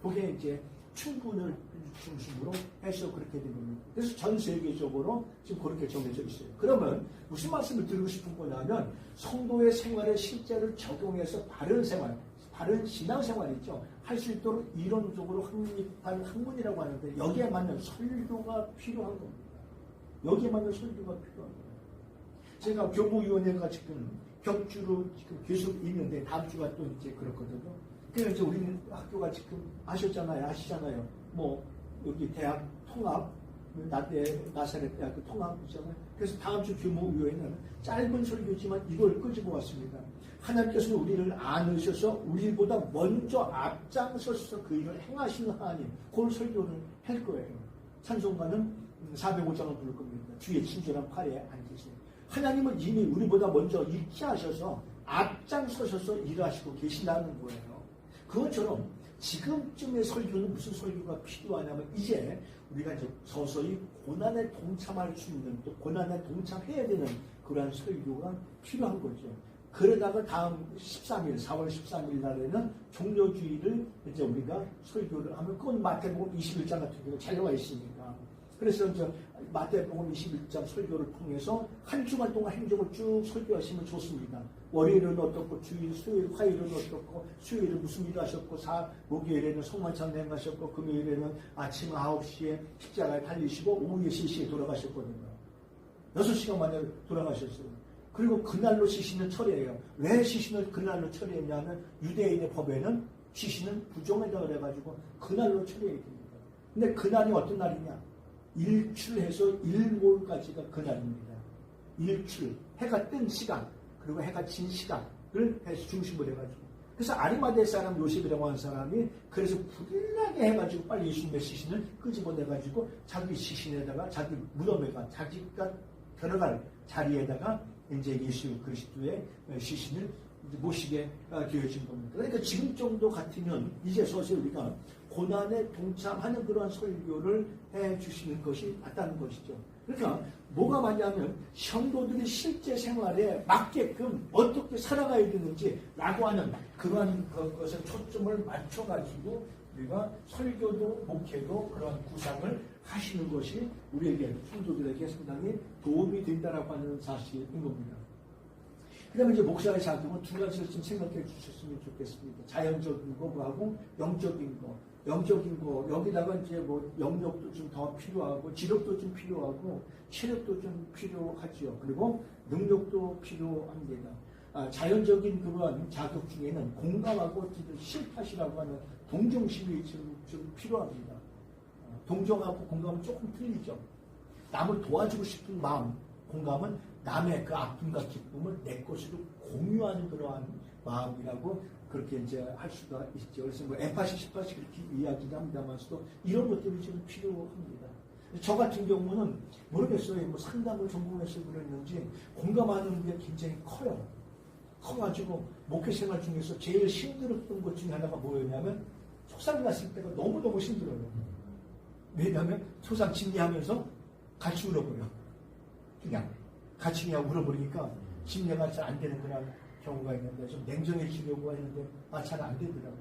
그게 이제 춘분을 중심으로 해서 그렇게 된 겁니다. 그래서 전 세계적으로 지금 그렇게 정해져 있어요. 그러면 무슨 말씀을 드리고 싶은 거냐면 성도의 생활에 실제를 적용해서 바른 생활, 바른 신앙생활 있죠. 할 수 있도록 이론적으로 확립한 학문이라고 하는데 여기에 맞는 설교가 필요한 겁니다. 여기에 맞는 설교가 필요한 거예요. 제가 교무위원회가 지금 격주로 지금 계속 있는데 다음 주가 또 이제 그렇거든요. 그래서 이제 우리는 학교가 지금 아시잖아요. 뭐 여기 대학 통합, 나사렛 대학교 통합이잖아요. 그래서 다음 주 교무위원회는 짧은 설교지만 이걸 끄집어 왔습니다. 하나님께서 우리를 안으셔서 우리보다 먼저 앞장서서 그 일을 행하시는 하나님, 그걸 설교를 할 거예요. 찬송가는 405장을 부를 겁니다. 주의 친절한 팔에 앉으세요. 하나님은 이미 우리보다 먼저 익히 하셔서 앞장서셔서 일하시고 계신다는 거예요. 그것처럼 지금쯤의 설교는 무슨 설교가 필요하냐면 이제 우리가 이제 서서히 고난에 동참할 수 있는 또 고난에 동참해야 되는 그러한 설교가 필요한 거죠. 그러다가 다음 13일, 4월 13일 날에는 종료주의를 이제 우리가 설교를 하면 그건 마태복음 21장 같은 경우 잘 나와 있으니까. 그래서 이제 마태복음 21장 설교를 통해서 한 주간 동안 행적을 쭉 설교하시면 좋습니다. 월요일은 어떻고, 주일, 수요일, 화요일은 어떻고, 수요일은 무슨 일을 하셨고, 목요일에는 성만찬 행하셨고, 금요일에는 아침 9시에 십자가에 달리시고, 오후에 3시에 돌아가셨거든요. 6시간 만에 돌아가셨어요. 그리고 그날로 시신을 처리해요. 왜 시신을 그날로 처리했냐면 유대인의 법에는 시신은 부정하다 그래가지고 그날로 처리해야 됩니다. 근데 그날이 어떤 날이냐? 일출해서 일몰까지가 그날입니다. 일출, 해가 뜬 시간, 그리고 해가 진 시간을 중심으로 해가지고. 그래서 아리마대 사람 요셉이라고 하는 사람이 그래서 불나게 해가지고 빨리 예수님의 시신을 끄집어내가지고 자기 시신에다가 자기 무덤에가 자기가 들어갈 자리에다가 이제 예수 그리스도의 시신을 모시게 되어진 겁니다. 그러니까 지금 정도 같으면 이제 서서히 우리가 고난에 동참하는 그런 설교를 해 주시는 것이 맞다는 것이죠. 그러니까 뭐가 맞냐면 성도들이 실제 생활에 맞게끔 어떻게 살아가야 되는지 라고 하는 그러한 것에 초점을 맞춰가지고 우리가 설교도 목회도 그런 구상을 하시는 것이 우리에게 성도들에게 상당히 도움이 된다라고 하는 사실인 겁니다. 그 다음에 이제 목사의 작용은 두 가지를 좀 생각해 주셨으면 좋겠습니다. 자연적인 거하고 영적인 거. 영적인 거, 여기다가 이제 뭐 영역도 좀 더 필요하고, 지력도 좀 필요하고, 체력도 좀 필요하죠. 그리고 능력도 필요합니다. 자연적인 그러한 자격 중에는 공감하고 실팟이라고 하는 동정심이 좀 필요합니다. 동정하고 공감은 조금 틀리죠. 남을 도와주고 싶은 마음, 공감은 남의 그 아픔과 기쁨을 내 것으로 공유하는 그러한 마음이라고 그렇게 이제 할 수가 있죠. 그래서 뭐 엠파시, 시파시 그렇게 이야기를 합니다만서도 이런 것들이 좀 필요합니다. 저 같은 경우는 모르겠어요. 뭐 상담을 전공해서 그랬는지 공감하는 게 굉장히 커요. 커가지고 목회 생활 중에서 제일 힘들었던 것 중에 하나가 뭐였냐면 속상 났을 때가 너무너무 힘들어요. 왜냐하면 소상 진리하면서 같이 울어버려. 그냥 같이 그냥 울어버리니까 진리가 잘 안 되는 그런 경우가 있는데 좀 냉정해지려고 했는데 잘 안 되더라고요.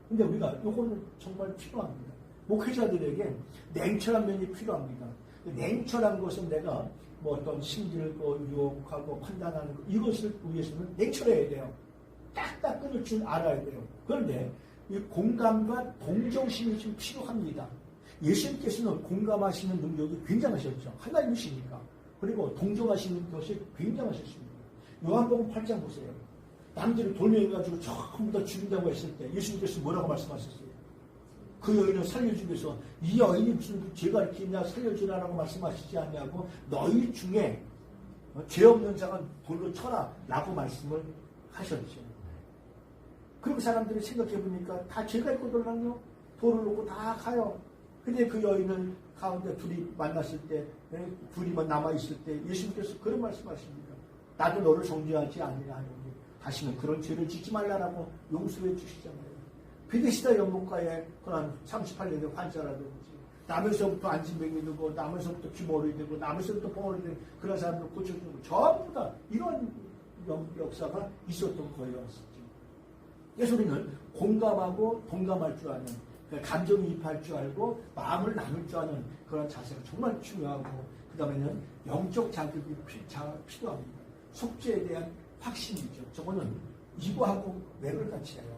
근데 우리가 이거는 정말 필요합니다. 목회자들에게 냉철한 면이 필요합니다. 냉철한 것은 내가 뭐 어떤 심리를 유혹하고 판단하는 것, 이것을 위해서는 냉철해야 돼요. 딱딱 끊을 줄 알아야 돼요. 그런데 이 공감과 동정심이 좀 필요합니다. 예수님께서는 공감하시는 능력이 굉장하셨죠. 하나님이시니까. 그리고 동정하시는 것이 굉장하셨습니다. 요한복음 8장 보세요. 남들이 돌멩이가지고 전부 다 죽인다고 했을 때 예수님께서 뭐라고 말씀하셨어요? 그 여인을 살려주기 위해서 이 여인이 무슨 죄가 이렇게 있냐 살려주라라고 말씀하시지 않냐고 너희 중에 죄 없는 자가 돌로 쳐라 라고 말씀을 하셨죠. 그리고 사람들이 생각해보니까 다 죄가 있고 돌랑요 돌을 놓고 다 가요. 근데 그 여인을 가운데 둘이 만났을 때 둘이만 남아있을 때 예수님께서 그런 말씀하십니다. 나도 너를 정죄하지 않느냐 하는데 다시는 그런 죄를 짓지 말라라고 용서해 주시잖아요. 베데스다 연못가에 그런 38년의 환자라든지 남에서부터 안진뱅이 되고 남에서부터 귀머리 되고 남에서부터 벙어리 되고 그런 사람들 고쳐주고 전부 다 이런 역사가 있었던 거였었죠. 그래서 우리는 공감하고 동감할 줄 아는 감정이입할 줄 알고 마음을 나눌 줄 아는 그런 자세가 정말 중요하고 그 다음에는 영적 자극이 필요합니다. 속죄에 대한 확신이죠. 저거는 이거하고 맥을 같이 해요.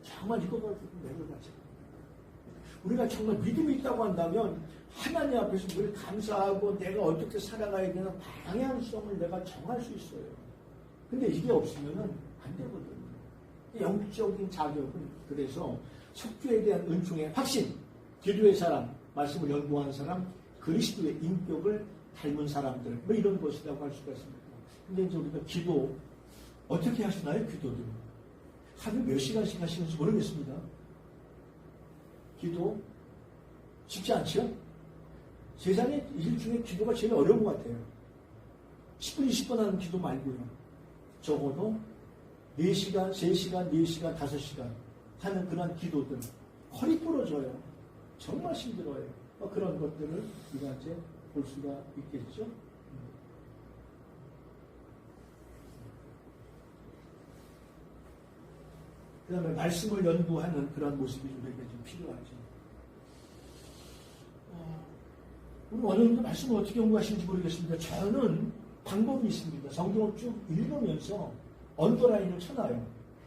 정말 이거 가지고 맥을 같이 해요. 우리가 정말 믿음이 있다고 한다면 하나님 앞에서 늘 감사하고 내가 어떻게 살아가야 되는 방향성을 내가 정할 수 있어요. 근데 이게 없으면 안 되거든요. 영적인 자격은 그래서 속죄에 대한 은총의 확신, 기도의 사람, 말씀을 연구하는 사람, 그리스도의 인격을 닮은 사람들, 뭐 이런 것이라고 할 수가 있습니다. 근데 이제 우리가 기도, 어떻게 하시나요, 기도를? 하루에 몇 시간씩 하시는지 모르겠습니다. 기도, 쉽지 않죠? 세상에 일 중에 기도가 제일 어려운 것 같아요. 10분, 20분 하는 기도 말고요. 적어도 4시간, 3시간, 4시간, 5시간 하는 그런 기도들. 허리 부러져요. 정말 힘들어요. 그런 것들을 우리가 이제 볼 수가 있겠죠. 그 다음에 말씀을 연구하는 그런 모습이 우리에게 좀 필요하죠. 우리 어느 정도 말씀을 어떻게 연구하시는지 모르겠습니다. 저는 방법이 있습니다. 성경을 쭉 읽으면서 언더라인을 쳐놔요.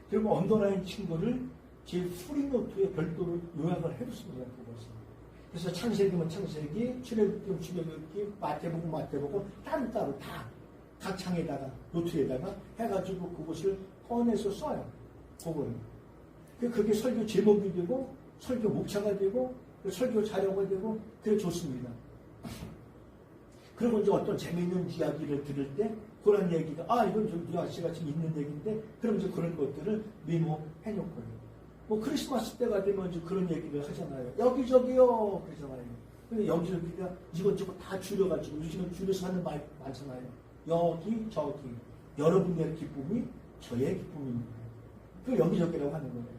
그리고 언더라인 친 거를 제 프리노트에 별도로 요약을 해뒀습니다. 그것을. 그래서 창세기면 창세기, 출애굽기면 출애굽기, 마태복음 마태복음 따로따로 다 각 창에다가 노트에다가 해가지고 그것을 꺼내서 써요. 그걸. 그게 설교 제목이 되고 설교 목차가 되고 설교 자료가 되고 그래 좋습니다. 그리고 이제 어떤 재미있는 이야기를 들을 때 그런 얘기가 이건 좀 아저씨가 지금 있는 얘기인데 그럼 이제 그런 것들을 메모해 놓고요. 뭐 크리스마스 때가 되면 이제 그런 얘기를 하잖아요. 여기저기요 그러잖아요. 근데 여기저기가 이것저것 다 줄여가지고 요즘은 줄여서 하는 말 많잖아요. 여기 저기 여러분의 기쁨이 저의 기쁨입니다. 그 여기저기라고 하는 거예요.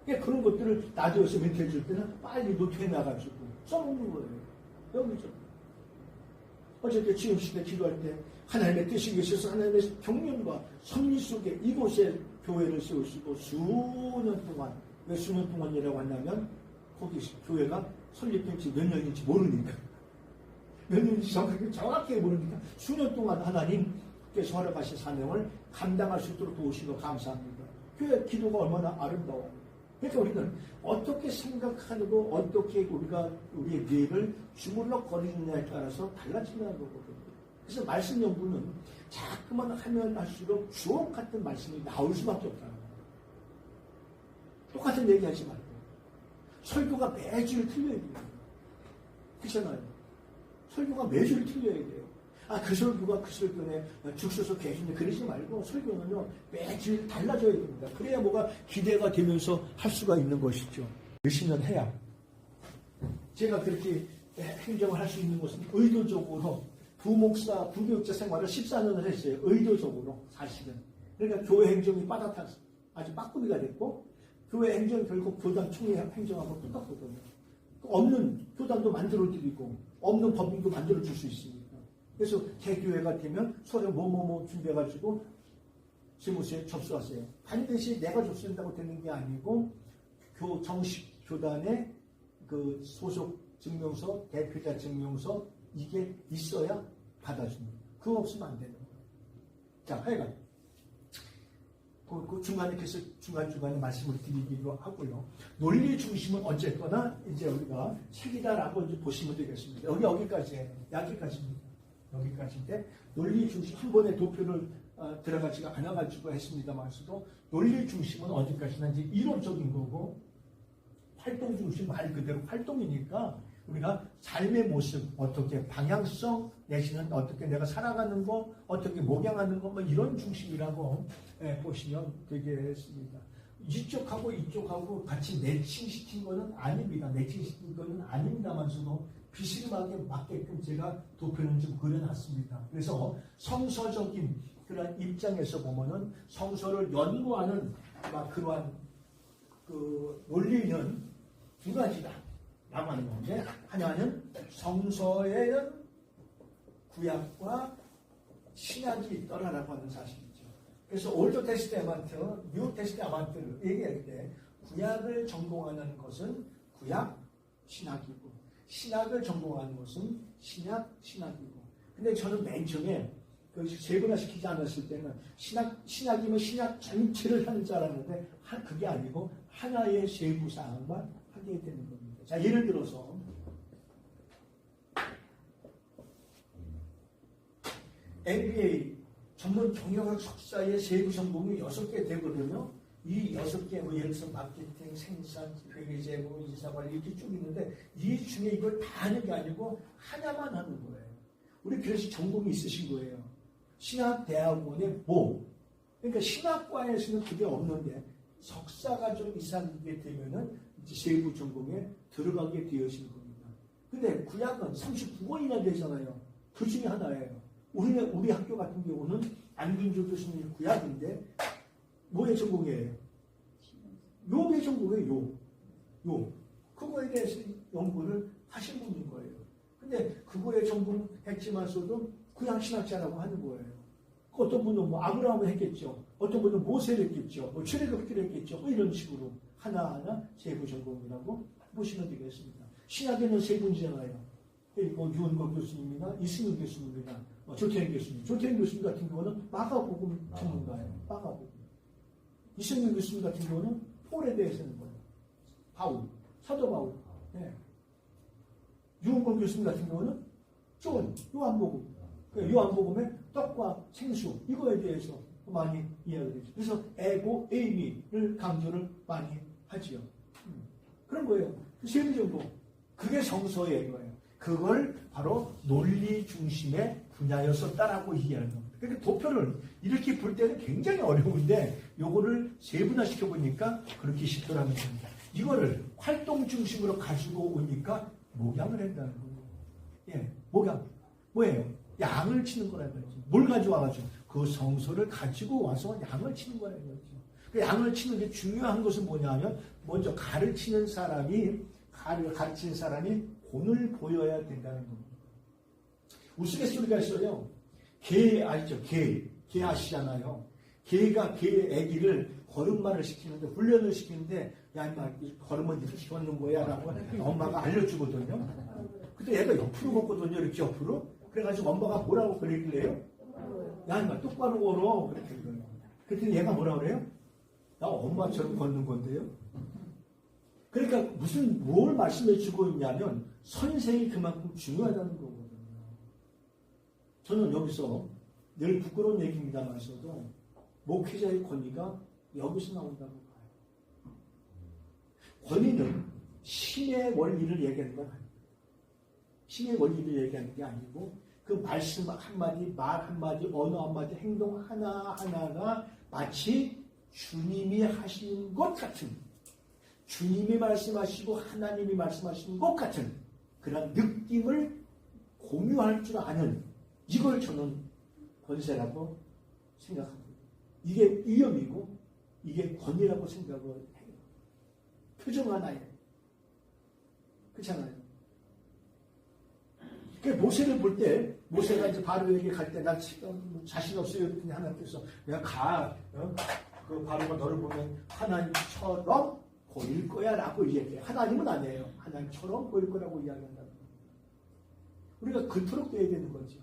그러니까 그런 것들을 라디오에서 멘트 해줄 때는 빨리 노트에 나가지고 써놓는 거예요. 여기저기. 어저께 지금 시대 기도할 때 하나님의 뜻이 계셔서 하나님의 경륜과 섭리 속에 이곳에 교회를 세우시고 수년 동안 왜 수년 동안이라고 한다면 거기 교회가 설립된 지 몇 년인지 모르니까 몇 년인지 정확하게 모르니까 수년 동안 하나님께서 허락하신 사명을 감당할 수 있도록 도우신 거 감사합니다. 교회 기도가 얼마나 아름다워요. 그러니까 우리는 어떻게 생각하고 어떻게 우리가 우리의 뇌를 주물럭거리느냐에 따라서 달라진다는 거거든요. 그래서 말씀 연구는 자꾸만 하면 할수록 주옥 같은 말씀이 나올 수밖에 없다는 거예요. 똑같은 얘기 하지 말고 설교가 매주일 틀려야 돼요. 그렇잖아요. 설교가 매주일 틀려야 돼요. 그 설교가 그 설교네 죽서서 계신데 그러지 말고 설교는요 매주일 달라져야 됩니다. 그래야 뭐가 기대가 되면서 할 수가 있는 것이죠. 몇십 년 해야 제가 그렇게 행정을 할 수 있는 것은 의도적으로 부목사, 부교육자 생활을 14년을 했어요. 의도적으로 사실은. 그러니까 교회 행정이 빠듯해서 아주 빠꾸리가 됐고 교회 행정이 결국 교단 총회 행정하고 똑같거든요. 없는 교단도 만들어드리고 없는 법인도 만들어줄 수 있습니다. 그래서 개교회가 되면 서로 뭐뭐뭐 준비해가지고 세무서에 접수하세요. 반드시 내가 접수한다고 되는 게 아니고 정식 교단의 그 소속 증명서, 대표자 증명서 이게 있어야 받아줍니다. 그거 없으면 안 되는 거예요. 자, 하여간 그 중간에 계속 중간중간에 말씀을 드리기로 하고요. 논리 중심은 어쨌거나 이제 우리가 책이다라고 이제 보시면 되겠습니다. 여기까지예요. 여기까지입니다. 여기까지인데 논리 중심 한 번에 도표를 들어가지가 않아가지고 했습니다만서도 논리 중심은 어디까지나 이제 이론적인 거고 활동 중심 말 그대로 활동이니까 우리가 삶의 모습 어떻게 방향성 내지는 어떻게 내가 살아가는 거 어떻게 목양하는 거 뭐 이런 중심이라고 보시면 되겠습니다. 이쪽하고 이쪽하고 같이 매칭시킨 거는 아닙니다. 매칭시킨 거는 아닙니다만서도 비스름하게 맞게끔 제가 도표는 좀 그려놨습니다. 그래서 성서적인 그런 입장에서 보면은 성서를 연구하는 그러한 그 논리는 두 가지다 라고 하는 건데 하나는 성서에는 구약과 신약이 있더라라고 하는 사실이죠. 그래서 올드 테스타멘트, 뉴 테스타멘트를 얘기할 때 구약을 전공하는 것은 구약 신약이고 신약을 전공하는 것은 신약이고. 근데 저는 맨 처음에 세분화시키지 않았을 때는 신약이면 신약 전체를 하는 줄 알았는데 그게 아니고 하나의 세부 사항만 하게 되는 겁니다. 자, 예를 들어서 MBA 전문 경영학 석사의 세부 전공이 6개 되거든요. 이 6개, 뭐 예를 들어서 마케팅, 생산, 회계재무, 이사관리 이렇게 쭉 있는데 이 중에 이걸 다 하는 게 아니고 하나만 하는 거예요. 우리 그래서 전공이 있으신 거예요. 신학대학원의 뭐. 그러니까 신학과에서는 그게 없는데 석사가 좀 이상하게 되면은 이제 세부 전공에 들어가게 되어진 겁니다. 근데 구약은 39권이나 되잖아요. 그 중에 하나예요. 우리 학교 같은 경우는 안균주 교수님 구약인데 뭐의 전공이에요? 요의 전공이에요. 요. 그거에 대해서 연구를 하신 분인 거예요. 근데 그거에 전공했지만서도 그냥 신학자라고 하는 거예요. 어떤 분은 뭐 아브라함을 했겠죠. 어떤 분은 모세를 했겠죠. 뭐 출애굽기를 했겠죠. 뭐 이런 식으로 하나하나 세부 전공이라고 보시면 되겠습니다. 신학에는 세 분이잖아요. 뭐 유은걸 교수님이나 이승윤 교수님이나 조태현 교수님. 조태현 교수님 같은 경우는 마가복음 전문가예요. 마가복음. 이승윤 교수님 같은 경우는 폴에 대해서 하는 거예요. 바울, 사도 바울. 네. 유은걸 교수님 같은 경우는 요한복음. 요한복음의 떡과 생수 이거에 대해서 많이 이야기를 했죠. 그래서 에고, 에이미를 강조를 많이 하지요. 그런 거예요. 세부정보. 그게 정서의 거예요. 그걸 바로 논리 중심의 분야였었다라고 이해하는 겁니다. 그러니까 도표를 이렇게 볼 때는 굉장히 어려운데 요거를 세분화시켜 보니까 그렇게 쉽더라는 겁니다. 이거를 활동 중심으로 가지고 오니까 목양을 한다는 거예요. 예, 목양. 뭐예요? 양을 치는 거라는 거죠. 뭘 가져와가지고 그 성소를 가지고 와서 양을 치는 거라는 거죠. 그 양을 치는 게 중요한 것은 뭐냐면 먼저 가르치는 사람이 본을 보여야 된다는 겁니다. 우스갯소리가 있어요. 개 아시죠? 개 아시잖아요. 개가 개 애기를 걸음마를 시키는데 훈련을 시키는데 야 임마 걸음은 이렇게 걷는 거야 라고 엄마가 알려주거든요. 근데 얘가 옆으로 걷거든요. 이렇게 옆으로. 그래가지고 엄마가 뭐라고 그러길래요? 야 임마 똑바로 걸어. 그렇게 그래요. 그랬더니 얘가 뭐라 그래요? 나 엄마처럼 걷는 건데요. 그러니까 뭘 말씀해 주고 있냐면 선생이 그만큼 중요하다는 거거든요. 저는 여기서 늘 부끄러운 얘기입니다만서도 목회자의 권위가 여기서 나온다고 봐요. 권위는 신의 원리를 얘기하는 건 아니에요. 신의 원리를 얘기하는 게 아니고 그 말씀 한마디, 말 한마디, 언어 한마디, 행동 하나하나가 마치 주님이 하시는 것 같은, 주님이 말씀하시고 하나님이 말씀하시는 것 같은 그런 느낌을 공유할 줄 아는, 이걸 저는 권세라고 생각합니다. 이게 위험이고 이게 권위라고 생각을 해요. 표정 하나에. 그렇잖아요. 모세를 볼 때, 모세가 이제 바로에게 갈 때, 난 자신 없어요. 그랬더니 하나님께서, 내가 가. 그 바로가 너를 보면 하나님처럼 보일 거야. 라고 이야기해요. 하나님은 아니에요. 하나님처럼 보일 거라고 이야기한다는 거예요. 우리가 그토록 돼야 되는 거죠.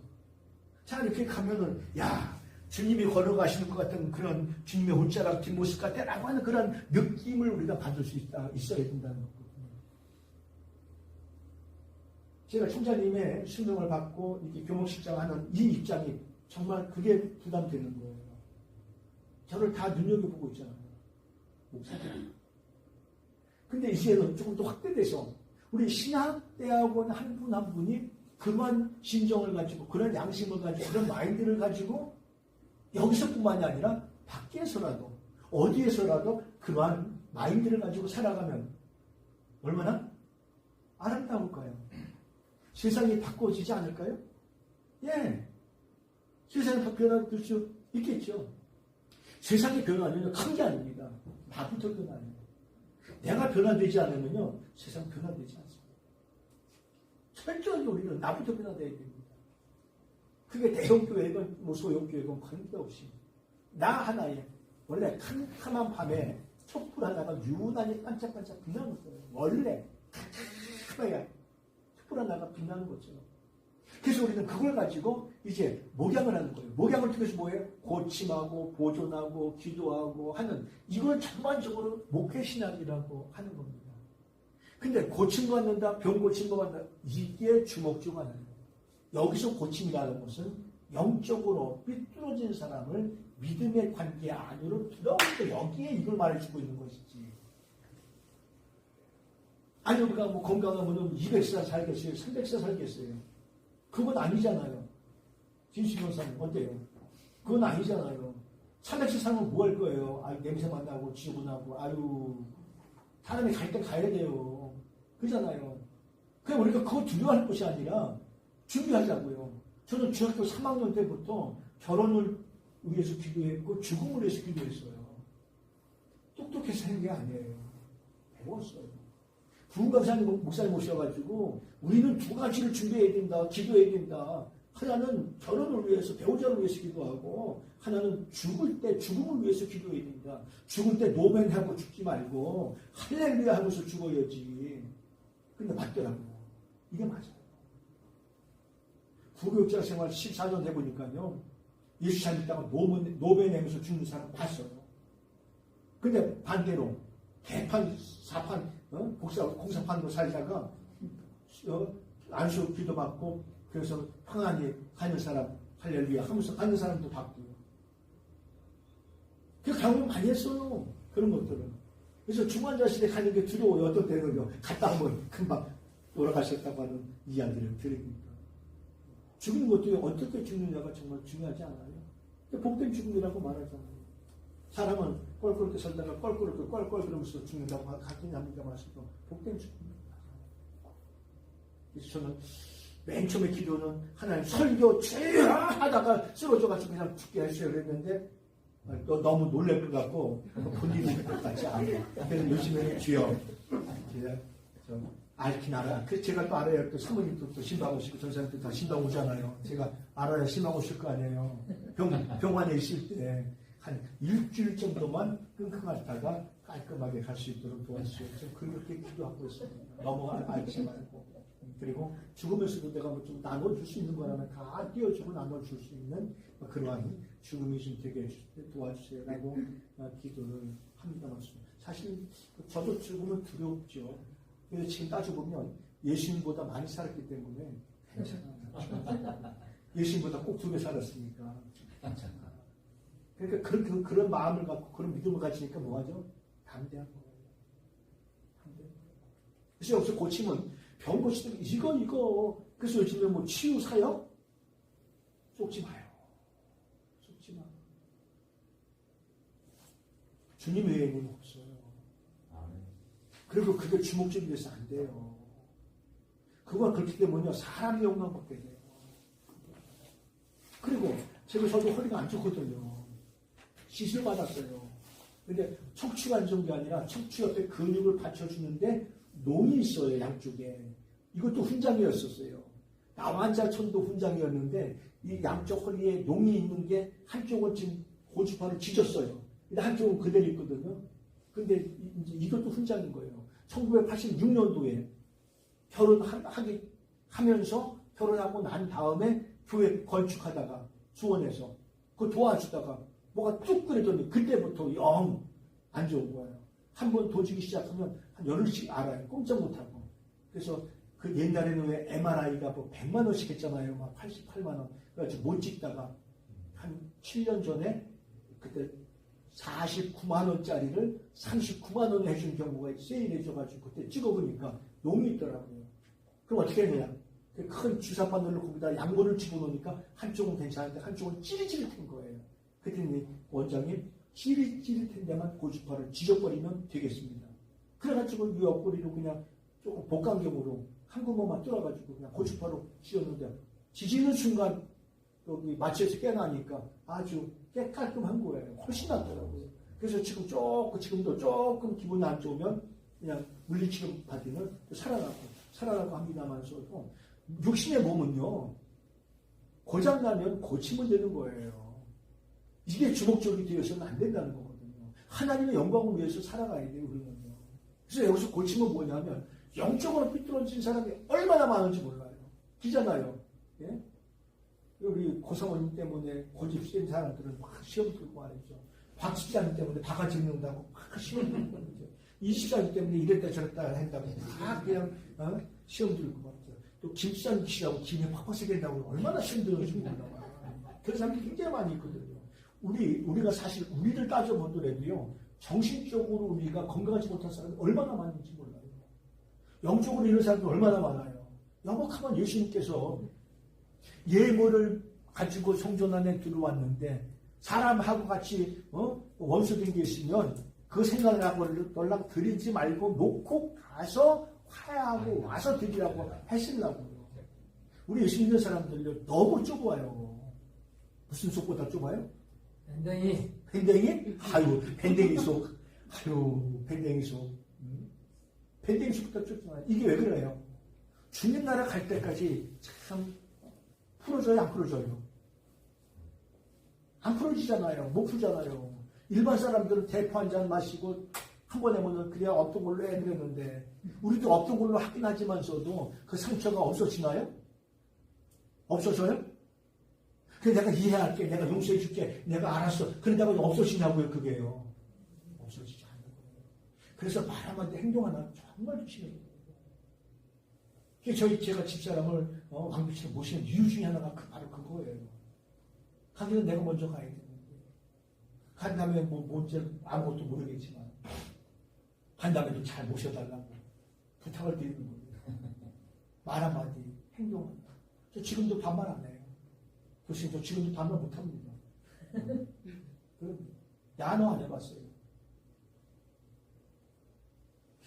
자, 이렇게 가면은, 야, 주님이 걸어가시는 것 같은 그런 주님의 옷자락 뒷모습 같아. 라고 하는 그런 느낌을 우리가 받을 수 있어야 된다는 거거든요. 제가 총장님의 수명을 받고 이렇게 교목실장 하는 이 입장이 정말 그게 부담되는 거예요. 저를 다 눈여겨보고 있잖아요. 목사들. 근데 이제는 조금 더 확대돼서 우리 신학대학원 한 분 한 분이 그런 심정을 가지고 그런 양심을 가지고 그런 마인드를 가지고 여기서뿐만이 아니라 밖에서라도 어디에서라도 그러한 마인드를 가지고 살아가면 얼마나 아름다울까요? 세상이 바꿔지지 않을까요? 예. 세상이 변화될 수 있겠죠. 세상이 변화하면 큰 게 아닙니다. 나부터 변화해요. 내가 변화되지 않으면요, 세상 변화되지 않습니다. 철저히 우리는 나부터 변화되어야 됩니다. 그게 대형교회건 뭐 소형교회건 관계없이 나 하나에 원래 캄캄한 밤에 촛불 하나가 유난히 반짝반짝 빛나는 거예요. 원래 캄캄해야 촛불 하나가 빛나는 거죠. 그래서 우리는 그걸 가지고 이제 목양을 하는 거예요. 목양을 통해서 뭐예요? 고침하고 보존하고 기도하고 하는, 이걸 전반적으로 목회신학이라고 하는 겁니다. 근데 고침 받는다, 병 고침 받는다, 이게 주목주가 아니에요. 여기서 고침이라는 것은 영적으로 삐뚤어진 사람을 믿음의 관계 안으로 들어오니까 여기에 이걸 말해주고 있는 것이지. 아니, 우리가 뭐 건강하면 200살 살겠어요? 300살 살겠어요? 그건 아니잖아요. 진심 원사님, 어때요? 그건 아니잖아요. 300살 살면 뭐 할 거예요? 아유, 냄새만 나고, 지저분하고, 아유, 사람이 갈 때 가야 돼요. 그잖아요. 그냥 우리가 그거 두려워할 것이 아니라 준비하자고요. 저는 중학교 3학년 때부터 결혼을 위해서 기도했고 죽음을 위해서 기도했어요. 똑똑해서 한 게 아니에요. 배웠어요. 부흥감사님 목사님 오셔가지고 우리는 두 가지를 준비해야 된다. 기도해야 된다. 하나는 결혼을 위해서 배우자를 위해서 기도하고 하나는 죽을 때 죽음을 위해서 기도해야 된다. 죽을 때 노벤하고 죽지 말고 할렐루야 하면서 죽어야지. 근데 맞더라고요. 이게 맞아요. 부교육자 생활 14년 해보니까요. 예수 잘 믿다가 노벤하면서 죽는 사람 봤어요. 근데 반대로 개판, 사판, 공사판으로 살다가 안수 기도 받고 그래서 평안히 가는 사람 할렐루야 하면서 가는 사람도 봤고요. 그 경험 많이 했어요. 그런 것들은. 그래서 중환자실에 가는 게 두려워요. 어떤 때는요. 갔다 오면 금방 돌아가셨다고 하는 이야기를 들으니까. 죽는 것도 어떻게 죽느냐가 정말 중요하지 않아요. 복된 죽음이라고 말하잖아요. 사람은 껄껄 설다가 껄껄 그러면서 죽는다고 하긴 합니다만 복된 죽음입니다. 그래서 저는 맨 처음에 기도는 하나님 설교 하다가 쓰러져가지고 그냥 죽게 하셔야 그랬는데 너무 놀랄 것 같고 본인이 그것 같지 않아요. 그래서 요즘에는 주여 제가 알긴 알아요. 그래서 제가 또 알아요. 또 사모님도 또 신방 오시고 전사님도 다 신방 오잖아요. 제가 알아야 신방 오실 거 아니에요. 병원에 있을 때 한 일주일 정도만 끙끙 앓다가 깔끔하게 갈 수 있도록 도와주세요. 그렇게 기도하고 있습니다. 너무 앓지 말고. 그리고 죽으면서도 내가 뭐 좀 나눠줄 수 있는 거라면 다 띄워주고 나눠줄 수 있는 그러한 죽음이 좀 되게 도와주세요. 라고 기도를 합니다만. 사실 저도 죽으면 두렵죠. 그래서 지금 따져보면 예수님보다 많이 살았기 때문에 괜찮아요. 예수님보다 꼭 2배 살았으니까 괜찮아요. 그러니까 그런 마음을 갖고 그런 믿음을 가지니까 뭐하죠? 담대한 거예요. 담대한 거예요. 그래서 여기서 고치면 병 고치면 이거 그래서 요즘에 뭐 치유 사역 쫓지 마요. 쫓지 마. 주님 외에는 없어요. 그리고 그게 주목적이 돼서 안 돼요. 그건 그렇기 때문에 사람의 욕망 받게 돼요. 그리고 저도 허리가 안 좋거든요. 시술 받았어요. 근데 척추가 안 좋은 게 아니라 척추 옆에 근육을 받쳐주는데 농이 있어요. 양쪽에. 이것도 훈장이었었어요. 나환자천도 훈장이었는데 이 양쪽 허리에 농이 있는 게 한쪽은 지금 고주파를 찢었어요. 근데 한쪽은 그대로 있거든요. 근데 이것도 훈장인 거예요. 1986년도에 결혼하면서 결혼하고 난 다음에 교회 건축하다가 수원에서 그거 도와주다가 뭐가 뚝 그러더니 그때부터 영 안 좋은 거예요. 한번 도지기 시작하면 한 열흘씩 알아요. 꼼짝 못하고. 그래서 그 옛날에는 왜 MRI가 뭐 100만 원씩 했잖아요. 막 88만 원. 그래가지고 못 찍다가 한 7년 전에 그때 49만 원짜리를 39만 원에 해준 경우가 세일해줘가지고 그때 찍어보니까 농이 있더라고요. 그럼 어떻게 했느냐? 큰 주사바늘로 거기다 양모를 집어넣으니까 한쪽은 괜찮은데 한쪽은 찌릿찌릿한 거예요. 그랬더니 원장님 찌릿찌릿한 데만 고주파를 지져버리면 되겠습니다. 그래가지고 이 옆구리로 그냥 조금 복강경으로 한 구멍만 뚫어가지고 그냥 고주파로 씌웠는데 지지는 순간 여기 마취에서 깨나니까 아주 깔끔한 거예요. 훨씬 낫더라고요. 그래서 지금도 조금 기분이 안 좋으면 그냥 물리치료 받으면 살아나고 합니다만서도 육신의 몸은요, 고장나면 고치면 되는 거예요. 이게 주목적이 되어서는 안 된다는 거거든요. 하나님의 영광을 위해서 살아가야 돼요, 우리는요. 그래서 여기서 고치면 뭐냐면, 영적으로 삐뚤어진 사람이 얼마나 많은지 몰라요. 기잖아요. 예? 우리 고사모님 때문에 고집 센 사람들은 막 시험 들고 말이죠. 박 집사님 때문에 바가지 넣는다고 막 시험 들고 말이죠. 이 집사님 때문에 이랬다 저랬다 한다고 다 그냥 시험 들고 말이죠. 또 김수산 씨하고 김에 팍팍 세게 된다고 얼마나 시험 들는지 몰라요. 그런 사람들이 굉장히 많이 있거든요. 우리가 사실 우리를 따져보더라도요. 정신적으로 우리가 건강하지 못한 사람이 얼마나 많은지 몰라요. 영적으로 이런 사람들 얼마나 많아요. 영악하면 예수님께서 예물을 가지고 성전 안에 들어왔는데 사람하고 같이 원수된 게 있으면 그 생각을 하고 연락 드리지 말고 놓고 가서 화해하고 와서 드리라고 했으려고요. 우리 예수 믿는 사람들요 너무 좁아요. 무슨 속보다 좁아요?
밴댕이.
밴댕이? 아유, 밴댕이 속. 아유, 밴댕이 속. 밴댕이 속보다 좁잖아요. 이게 왜 그래요? 주님 나라 갈 때까지 참 풀어져요, 안 풀어져요? 안 풀어지잖아요. 못 풀잖아요. 일반 사람들은 대포 한 잔 마시고 한 번 해보면 그래야 없던 걸로 해드렸는데 우리도 없던 걸로 하긴 하지만서도 그 상처가 없어지나요? 없어져요? 그래 내가 이해할게. 내가 용서해줄게. 내가 알았어. 그런다고 없어지냐고요. 그게요. 없어지지 않는 거예요. 그래서 말 한마디 행동 하나 정말 조심해야 돼요. 제가 집사람을 왕비처럼 모시는 이유 중에 하나가 바로 그거예요. 가기는 내가 먼저 가야 되는데 간 다음에 뭔지 아무것도 모르겠지만 간 다음에도 잘 모셔달라고 부탁을 드리는 거예요. 말 한마디 행동 한마디. 저 지금도 반말 안 해요. 교수님 저 지금도 반말 못합니다. 야노 안 해봤어요.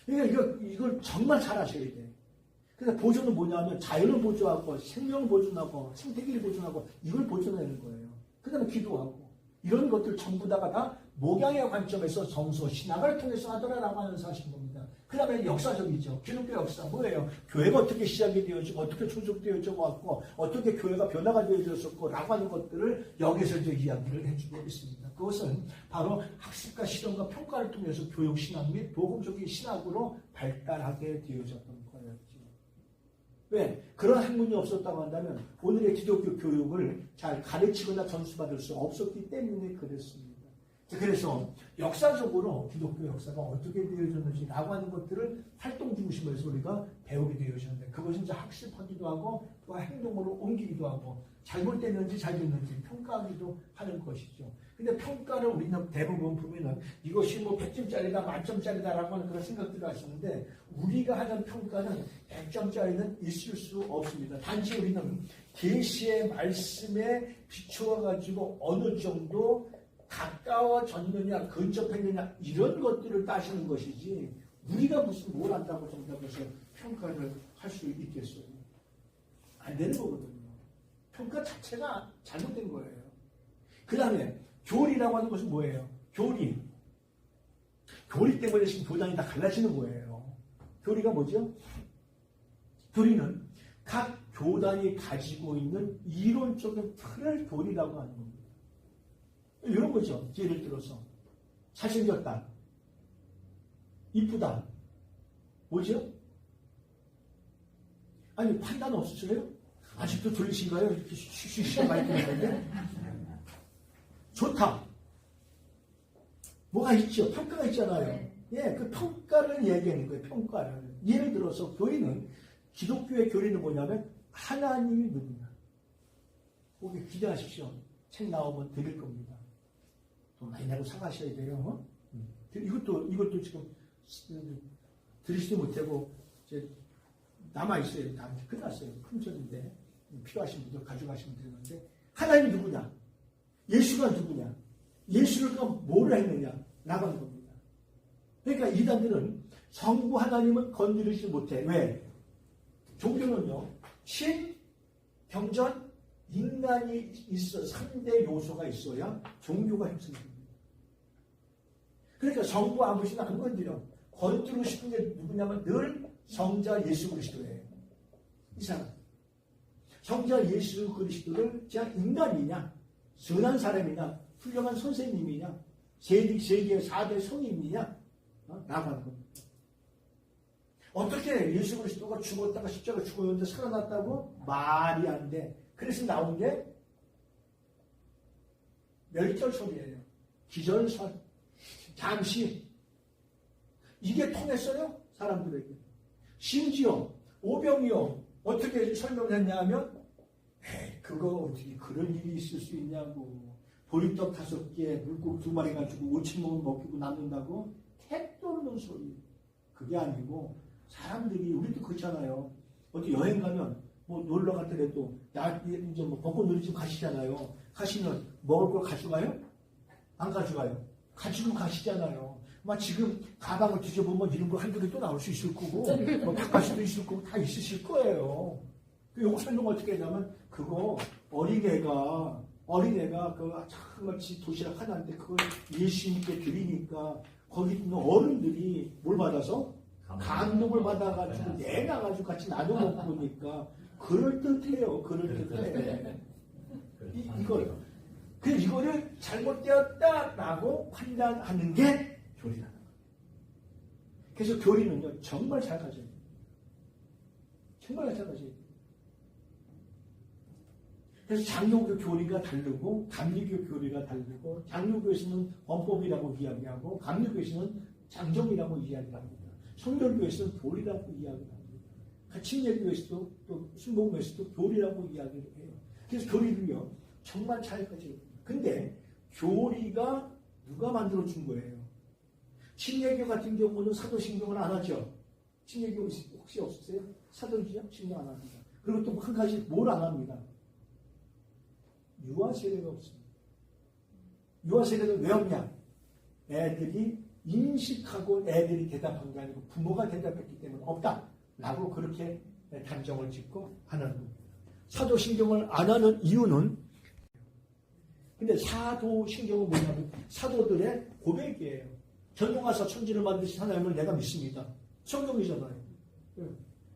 그러니까 이걸 정말 잘 하셔야 돼. 그래서 보존은 뭐냐면 자연을 보존하고 생명을 보존하고 생태계를 보존하고 이걸 보존하는 거예요. 그 다음에 기도하고 이런 것들 전부 다가 목양의 관점에서 정서, 신학을 통해서 하더라라고 하는 사실인 겁니다. 그 다음에 역사적이죠. 기독교 역사 뭐예요? 교회가 어떻게 시작이 되어지고 어떻게 조직되어져 왔고 어떻게 교회가 변화가 되어졌었고 라고 하는 것들을 여기서 이제 이야기를 해주고 있습니다. 그것은 바로 학습과 실험과 평가를 통해서 교육 신학 및 복음적인 신학으로 발달하게 되어졌던 거예요. 왜? 그런 학문이 없었다고 한다면 오늘의 기독교 교육을 잘 가르치거나 전수받을 수 없었기 때문에 그랬습니다. 그래서 역사적으로 기독교 역사가 어떻게 되어졌는지라고 하는 것들을 활동 중심에서 우리가 배우게 되어졌는데 그것은 이제 학습하기도 하고 또 행동으로 옮기기도 하고 잘못됐는지 잘 됐는지 평가하기도 하는 것이죠. 근데 평가를 우리는 대부분 보면은 이것이 뭐 100점짜리다 만점짜리다라고 하는 그런 생각들을 하시는데 우리가 하는 평가는 100점짜리는 있을 수 없습니다. 단지 우리는 계시의 말씀에 비추어 가지고 어느 정도 가까워졌느냐 근접했느냐 이런 것들을 따지는 것이지 우리가 무슨 뭘 안다고 정답해서 평가를 할 수 있겠어요? 안 되는 거거든요. 평가 자체가 잘못된 거예요. 그 다음에 교리라고 하는 것은 뭐예요? 교리. 교리 때문에 지금 교단이 다 갈라지는 거예요. 교리가 뭐죠? 교리는 각 교단이 가지고 있는 이론적인 틀을 교리라고 하는 겁니다. 이런 거죠. 예를 들어서 잘생겼다. 이쁘다. 뭐죠? 아니 판단 없으세요? 아직도 들리신가요? 이렇게 쉬쉬쉬 많이 들리는데 좋다. 뭐가 있죠? 평가가 있잖아요. 예, 그 평가를 얘기하는 거예요. 평가를. 예를 들어서 교리는 기독교의 교리는 뭐냐면 하나님이 누구냐. 거기 기대하십시오. 책 나오면 드릴 겁니다. 돈 많이 내고 사가셔야 돼요. 이것도 지금 들으시지 못하고 이제 남아있어요. 다 끝났어요. 큰절인데 필요하신 분들 가져가시면 되는데 하나님이 누구냐? 예수가 누구냐? 예수가 뭐를 했느냐? 나간 겁니다. 그러니까 이단들은 성부 하나님은 건드리지 못해. 왜? 종교는요. 신, 경전, 인간이 있어 3대 요소가 있어야 종교가 형성됩니다. 그러니까 성부 아버지는 안 건드려. 건드리고 싶은 게 누구냐면 늘 성자 예수 그리스도예요. 이 사람. 성자 예수 그리스도를 그냥 인간이냐, 선한 사람이냐, 훌륭한 선생님이냐, 세계 4대 성인이냐, 나가는 겁니다. 어떻게 예수 그리스도가 죽었다가 십자가 죽었는데 살아났다고? 말이 안 돼. 그래서 나온 게 멸절설이에요. 기절설. 잠시. 이게 통했어요? 사람들에게. 심지어 오병이어 어떻게 설명했냐 하면 그거 어떻게 그런 일이 있을 수 있냐고. 보리떡 5개, 물고기 2마리 가지고 5,000명 먹히고 남는다고? 택도 없는 소리. 그게 아니고 사람들이 우리도 그렇잖아요. 어디 여행 가면 뭐 놀러 갔더라도 이제 뭐 벚꽃놀이 좀 가시잖아요. 가시면 먹을 걸 가져가요? 안 가져가요. 가지고 가시잖아요. 막 지금 가방을 뒤져보면 이런 거 한두 개 또 나올 수 있을 거고 뭐 바깥에도 있을 거고 다 있으실 거예요. 요거 설명 어떻게 하냐면, 그거 어린애가 그 장같이 도시락 하나인데 그걸 예수님께 드리니까 거기 있는 어른들이 뭘 받아서? 감동을 받아가지고 내놔가지고 같이 나눠 먹으니까 그럴듯해요. 그럴듯해. 이거를 잘못되었다라고 판단하는 게 교리라는 거예요. 그래서 교리는요, 정말 잘 가져야 돼요. 정말 잘 가져야 돼요. 그래서 장로교 교리가 다르고, 감리교 교리가 다르고, 장로교에서는 헌법이라고 이야기하고, 감리교에서는 장정이라고 이야기를 합니다. 성결교에서는 교리라고 이야기를 합니다. 침례교에서도, 또 순복음에서도 교리라고 이야기를 해요. 그래서 교리를요, 정말 잘 가져야 돼요. 근데 교리가 누가 만들어준 거예요? 침례교 같은 경우는 사도신경을 안 하죠. 침례교 혹시 없으세요? 사도지요? 신경 안 합니다. 그리고 또 한 가지 뭘 안 합니다. 유아세례가 없습니다. 유아세례는 왜 없냐? 애들이 인식하고 애들이 대답한 게 아니고 부모가 대답했기 때문에 없다. 라고 그렇게 단정을 짓고 하는 겁니다. 사도신경을 안 하는 이유는, 근데 사도신경은 뭐냐면 사도들의 고백이에요. 전능하사 천지를 만드신 하나님을 내가 믿습니다. 성경이잖아요.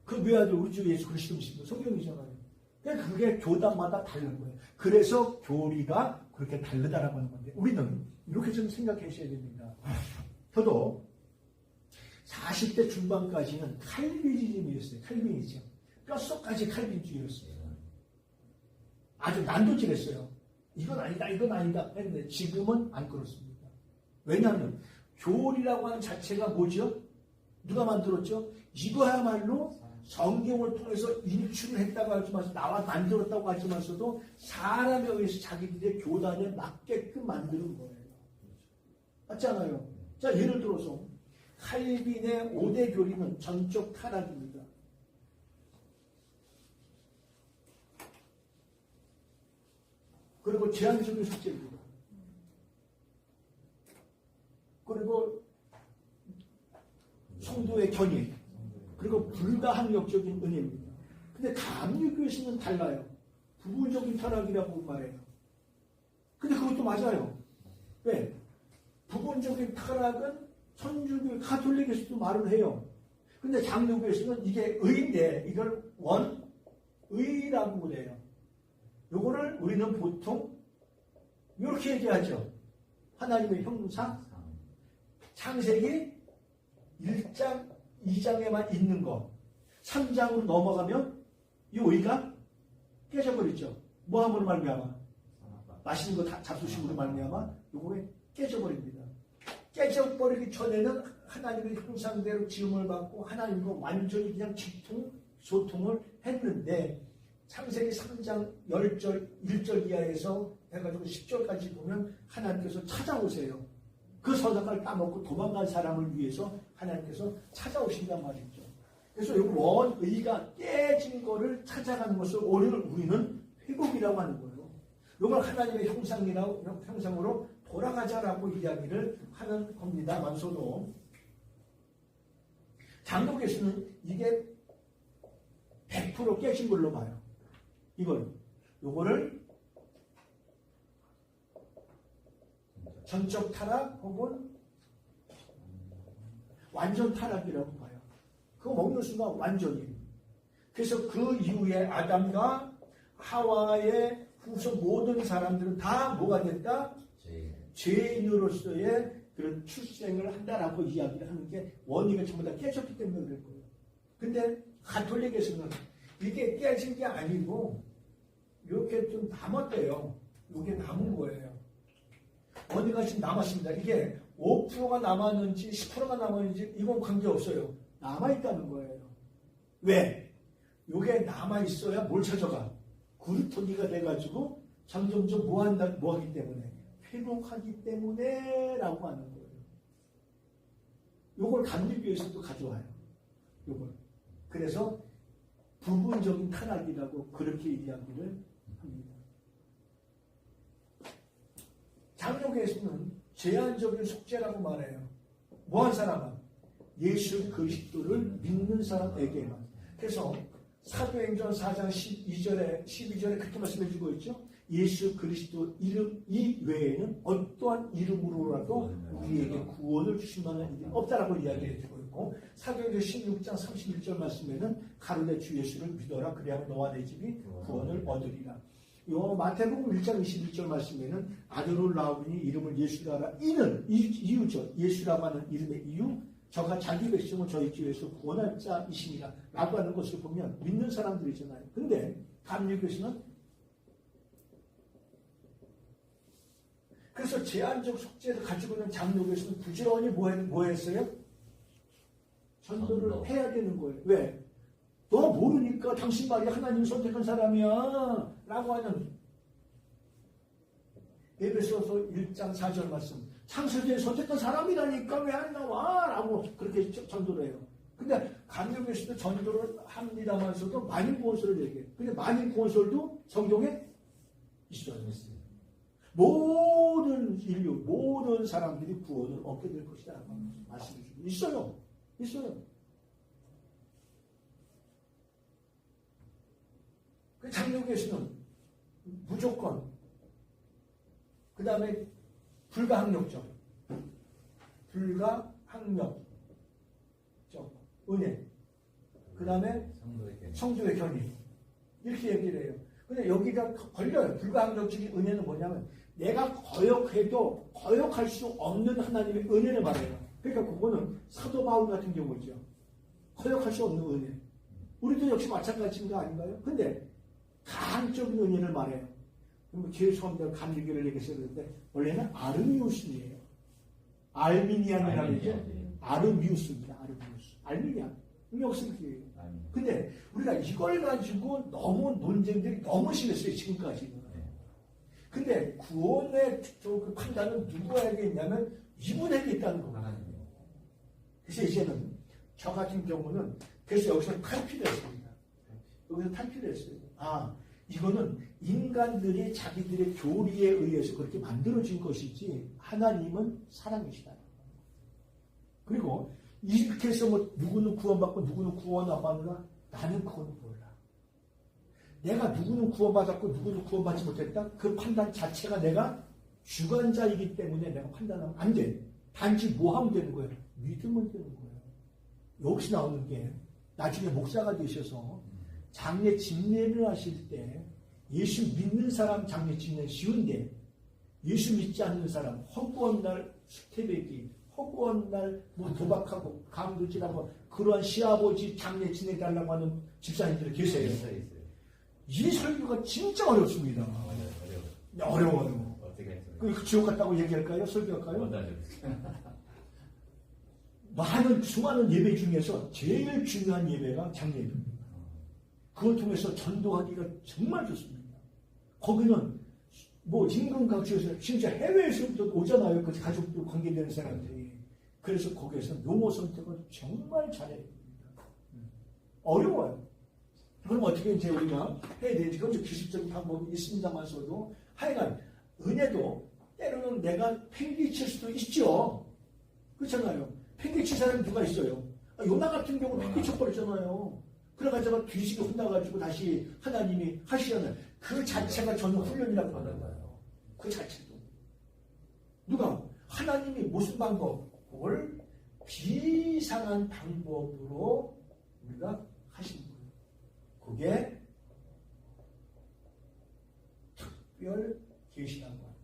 그 외아들 우리 주 예수 그리스도 믿습니다. 성경이잖아요. 그러니까 그게 교단마다 다른 거예요. 그래서 교리가 그렇게 다르다라고 하는 건데, 우리는 이렇게 좀 생각하셔야 됩니다. 저도 40대 중반까지는 칼빈이즘이었어요. 칼빈이즘. 뼛속까지 칼빈주의였어요. 아주 난도질했어요. 이건 아니다, 이건 아니다 했는데 지금은 안 그렇습니다. 왜냐하면 교리라고 하는 자체가 뭐죠? 누가 만들었죠? 이거야말로 성경을 통해서 인출을 했다고 하지만, 나와 만들었다고 하지만서도 사람에 의해서 자기들의 교단에 맞게끔 만드는 거예요. 맞잖아요. 자, 예를 들어서 칼빈의 5대 교리는 전적 타락입니다. 그리고 제한적인 숙제입니다. 그리고 성도의 견인, 그리고 불가항력적인 은혜입니다. 근데 감리교에서는 달라요. 부분적인 타락이라고 말해요. 근데 그것도 맞아요. 왜? 부분적인 타락은 천주교 가톨릭에서도 말을 해요. 근데 장로교에서는 이게 의인데 이걸 원의라고 그래요. 요거를 우리는 보통 이렇게 얘기하죠. 하나님의 형상, 창세기 1장, 2장에만 있는 거. 3장으로 넘어가면 이 의가 깨져버리죠. 뭐 함으로 말미암아? 맛있는 거 잡수심으로 말미암아 요거에 깨져버립니다. 깨져버리기 전에는 하나님의 형상대로 지음을 받고 하나님과 완전히 그냥 소통을 했는데, 창세기 3장 10절, 1절 이하에서 해가지고 10절까지 보면 하나님께서 찾아오세요. 그 서작을 따먹고 도망간 사람을 위해서 하나님께서 찾아오신단 말이죠. 그래서 이 원의가 깨진 거를 찾아가는 것을 오늘 우리는 회복이라고 하는 거예요. 이걸 하나님의 형상으로 돌아가자라고 이야기를 하는 겁니다만서도 장로교에서는 이게 100% 깨진 걸로 봐요. 요거를 전적 타락 혹은 완전 타락이라고 봐요. 그거 먹는 순간 완전히. 그래서 그 이후에 아담과 하와의 후손 모든 사람들은 다 뭐가 됐다? 죄인으로서의 그런 출생을 한다라고 이야기를 하는 게 원리가 전부 다 깨졌기 때문에 그럴 거예요. 근데 가톨릭에서는 이게 깨진 게 아니고 이렇게 좀 남았대요. 이게 남은 거예요. 원리가 지금 남았습니다. 이게 5%가 남았는지 10%가 남았는지 이건 관계없어요. 남아있다는 거예요. 왜? 이게 남아있어야 뭘 찾아가? 굴토기가 돼가지고 점점점 뭐하기 때문에? 회복하기 때문에 라고 하는 거예요. 요걸 감리교에서도 가져와요. 요걸. 그래서 부분적인 타락이라고 그렇게 이야기를 합니다. 장로교에서는 제한적인 속죄라고 말해요. 뭐한 사람은? 예수 그리스도를 믿는 사람에게만. 그래서 사도행전 4장 12절에 그렇게 말씀해 주고 있죠. 예수 그리스도 이름 이 외에는 어떠한 이름으로라도 우리에게 구원을 주실 만한 일이 없다라고 이야기해 주고 있고, 사도행전 16장 31절 말씀에는 가로되 주 예수를 믿어라 그리하면 너와 내 집이 구원을 얻으리라. 요 마태복음 1장 21절 말씀에는 아들을 낳으니 이름을 예수라 하라. 이는 이유죠. 예수라고 하는 이름의 이유, 저가 자기 백성을 저희 집에서 구원할 자이십니다 라고 하는 것을 보면 믿는 사람들이잖아요. 근데 감리교에서는 그래서 제한적 속죄를 가지고 있는 장로교에서는 부지런히 뭐 했어요? 전도를 해야 되는 거예요. 왜? 너 모르니까 당신 말이 하나님이 선택한 사람이야 라고 하는 에베소서 1장 4절 말씀, 창세주에 선택한 사람이라니까 왜 안 나와? 라고 그렇게 전도를 해요. 근데 감리교에서도 전도를 합니다만서도 만인 구원설을 얘기해요. 근데 만인 구원설도 성경에 있어요. 모든 인류, 모든 사람들이 구원을 얻게 될 것이다 라고 말씀해 주고 있어요. 그 장로교에서는 무조건, 그 다음에 불가항력적 은혜, 그 다음에 성도의 견인, 이렇게 얘기를 해요. 근데 여기가 걸려요. 불가항력적인 은혜는 뭐냐면 내가 거역해도 거역할 수 없는 하나님의 은혜를 말해요. 그러니까 그거는 사도 바울 같은 경우죠. 거역할 수 없는 은혜. 우리도 역시 마찬가지인 거 아닌가요? 근데 가항적인 은혜를 말해요. 죄송합니다. 감리교를 얘기했었는데 원래는 아르미우스이에요. 알미니안이라고 하죠. 아르미우스입니다. 알미니안. 역습기예요. 근데 우리가 이걸 가지고 너무 논쟁들이 너무 심했어요. 지금까지는. 근데 구원의 그 판단은 누구에게 있냐면 이분에게 있다는 겁니다. 그래서 이제는 저 같은 경우는 그래서 여기서 탈피를 했습니다. 이거는 인간들이 자기들의 교리에 의해서 그렇게 만들어진 것이지 하나님은 사랑이시다. 그리고 이렇게 해서 뭐 누구는 구원받고 누구는 구원 안 받는가? 나는 그건 몰라. 내가 누구는 구원받았고 누구는 구원받지 못했다? 그 판단 자체가 내가 주관자이기 때문에 내가 판단하면 안 돼. 단지 뭐 하면 되는 거예요? 믿으면 되는 거예요. 여기서 나오는 게 나중에 목사가 되셔서 장례 집례를 하실 때 예수 믿는 사람 장례 집례는 쉬운데 예수 믿지 않는 사람 허구한 날 수태배기, 허구한 날 뭐 도박하고 강도질하고 그러한 시아버지 장례 지내달라고 하는 집사님들이 계세요. 이 설교가 진짜 어렵습니다. 어려워요. 그 지옥 갔다고 얘기할까요? 설교할까요? 수많은 예배 중에서 제일 중요한 예배가 장례 예배입니다. 그걸 통해서 전도하기가 정말 좋습니다. 거기는 뭐 임금각지에서 진짜 해외에서부터 오잖아요. 그 가족들 관계되는 사람들이. 그래서 거기에서 용어 선택을 정말 잘해야 됩니다. 어려워요. 그럼 어떻게 이제 우리가 해야 되지? 그건 좀 기술적인 방법이 있습니다만서도 하여간 은혜도 때로는 내가 팽개칠 수도 있죠. 그렇잖아요. 팽개칠 사람이 누가 있어요? 요나 같은 경우는 팽개쳐버렸잖아요. 그래가지고 뒤지게 혼나가지고 다시 하나님이 하시잖아요. 그 자체가 저는 훈련이라고 하는 거예요. 그 자체도. 누가? 하나님이 무슨 방법? 그걸 비상한 방법으로 우리가 하신 거예요. 그게 특별 계시라고 합니다.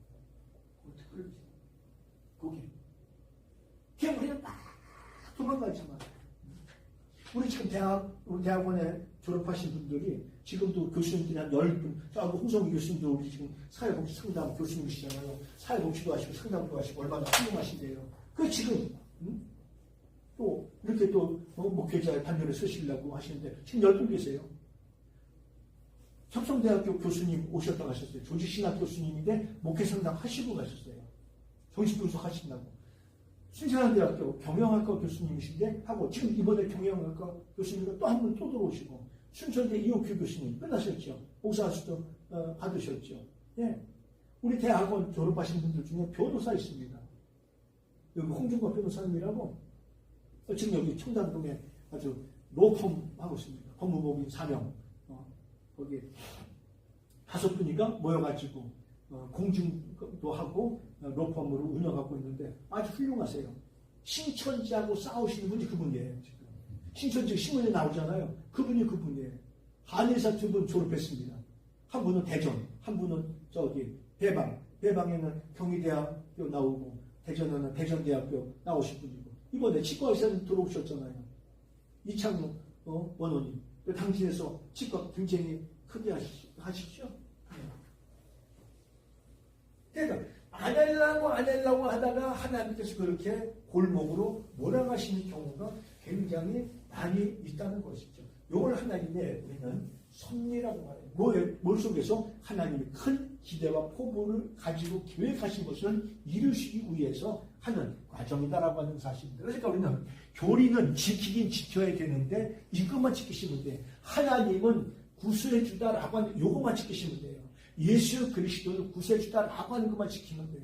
특별 계시. 그게 우리는 막 도망가잖아. 우리 지금 우리 대학원에 졸업하신 분들이 지금도 교수님들이 한 10분, 홍성기 교수님도 우리 지금 사회복지 상담 교수님이시잖아요. 사회복지도 하시고 상담도 하시고 얼마나 훌륭하신데요. 그 지금 또 이렇게 또 목회자의 반열에 서시려고 하시는데 지금 10분 계세요. 섭성대학교 교수님 오셨다고 하셨어요. 조지신학 교수님인데 목회 상담 하시고 가셨어요. 정신분석 하신다고. 신세한대학교 경영학과 교수님이신데 하고 지금 이번에 경영학과 교수님과 또 한 분 또 들어오시고 순천대 이옥규 교수님 끝나셨죠. 목사수도 받으셨죠. 예. 우리 대학원 졸업하신 분들 중에 변호사 있습니다. 여기 홍준권 변호사님이라고 지금 여기 청담동에 아주 로펌 하고 있습니다. 법무법인 4명, 거기 5분이가 모여가지고 공증도 하고 로펌으로 운영하고 있는데 아주 훌륭하세요. 신천지하고 싸우시는 분이 그분이에요. 지금 신천지 신문에 나오잖아요. 그분이에요. 한의사 2분 졸업했습니다. 한 분은 대전, 한 분은 저기 배방에는 경희대학교 나오고 대전에는 대전대학교 나오신 분이고 이번에 치과의사는 들어오셨잖아요. 이창용 원원님. 당신에서 치과 굉장히 크게 하시죠? 그러니까 안 하려고 하다가 하나님께서 그렇게 골목으로 몰아가시는 경우가 굉장히 많이 있다는 것이죠. 이걸 하나님의 우리는 섭리라고 말해요. 뭘 속에서 하나님이 큰 기대와 포부를 가지고 계획하신 것을 이루시기 위해서 하는 과정이다라고 하는 사실입니다. 그러니까 우리는 교리는 지키긴 지켜야 되는데 이것만 지키시면 돼요. 하나님은 구수해 주다라고 하는 요것만 지키시면 돼요. 예수 그리스도를 구수해 주다라고 하는 것만 지키면 돼요.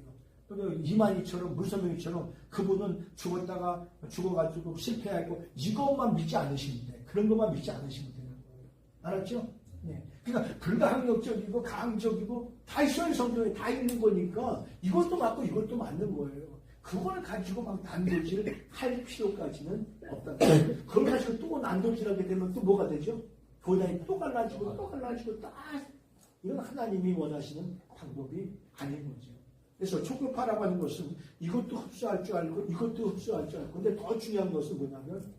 이만희처럼 물선명이처럼 그분은 죽어가지고 실패하고 이것만 믿지 않으시면 돼요. 그런 것만 믿지 않으시면 되는 거예요. 알았죠? 네. 그러니까 불가항력적이고 강적이고 다 있어요. 성경에 다 있는 거니까 이것도 맞고 이것도 맞는 거예요. 그걸 가지고 막 난도질을 할 필요까지는 없다. 그걸 가지고 또 난도질하게 되면 또 뭐가 되죠? 교단이 또 갈라지고 이건 하나님이 원하시는 방법이 아닌 거죠. 그래서 초급파라고 하는 것은 이것도 흡수할 줄 알고 이것도 흡수할 줄 알고 근데 더 중요한 것은 뭐냐면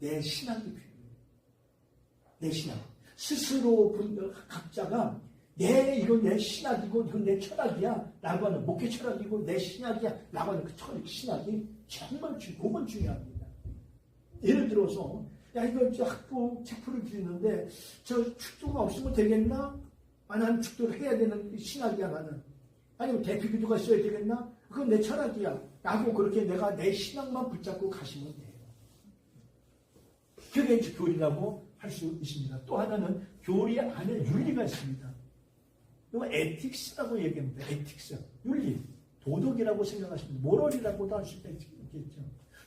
내 신학이 필요해요. 내 신학. 스스로 각자가 이건 내 신학이고 이건 내 철학이야 라고 하는 목회 철학이고 내 신학이야 라고 하는 그 신학이 정말 그건 중요합니다. 예를 들어서 이거 학부 체포를 드리는데 저 축도가 없으면 되겠나? 나는 축도를 해야 되는 신학이야 나는. 아니면 대피기도가 있어야 되겠나? 그건 내 철학이야 라고 그렇게 내가 내 신학만 붙잡고 가시면 돼요. 그게 이제 교리라고 할 수 있습니다. 또 하나는 교리 안에 윤리가 있습니다. 이거 에틱스라고 얘기합니다. 에틱스, 윤리, 도덕이라고 생각하시면 모럴이라고도 할 수 있겠죠.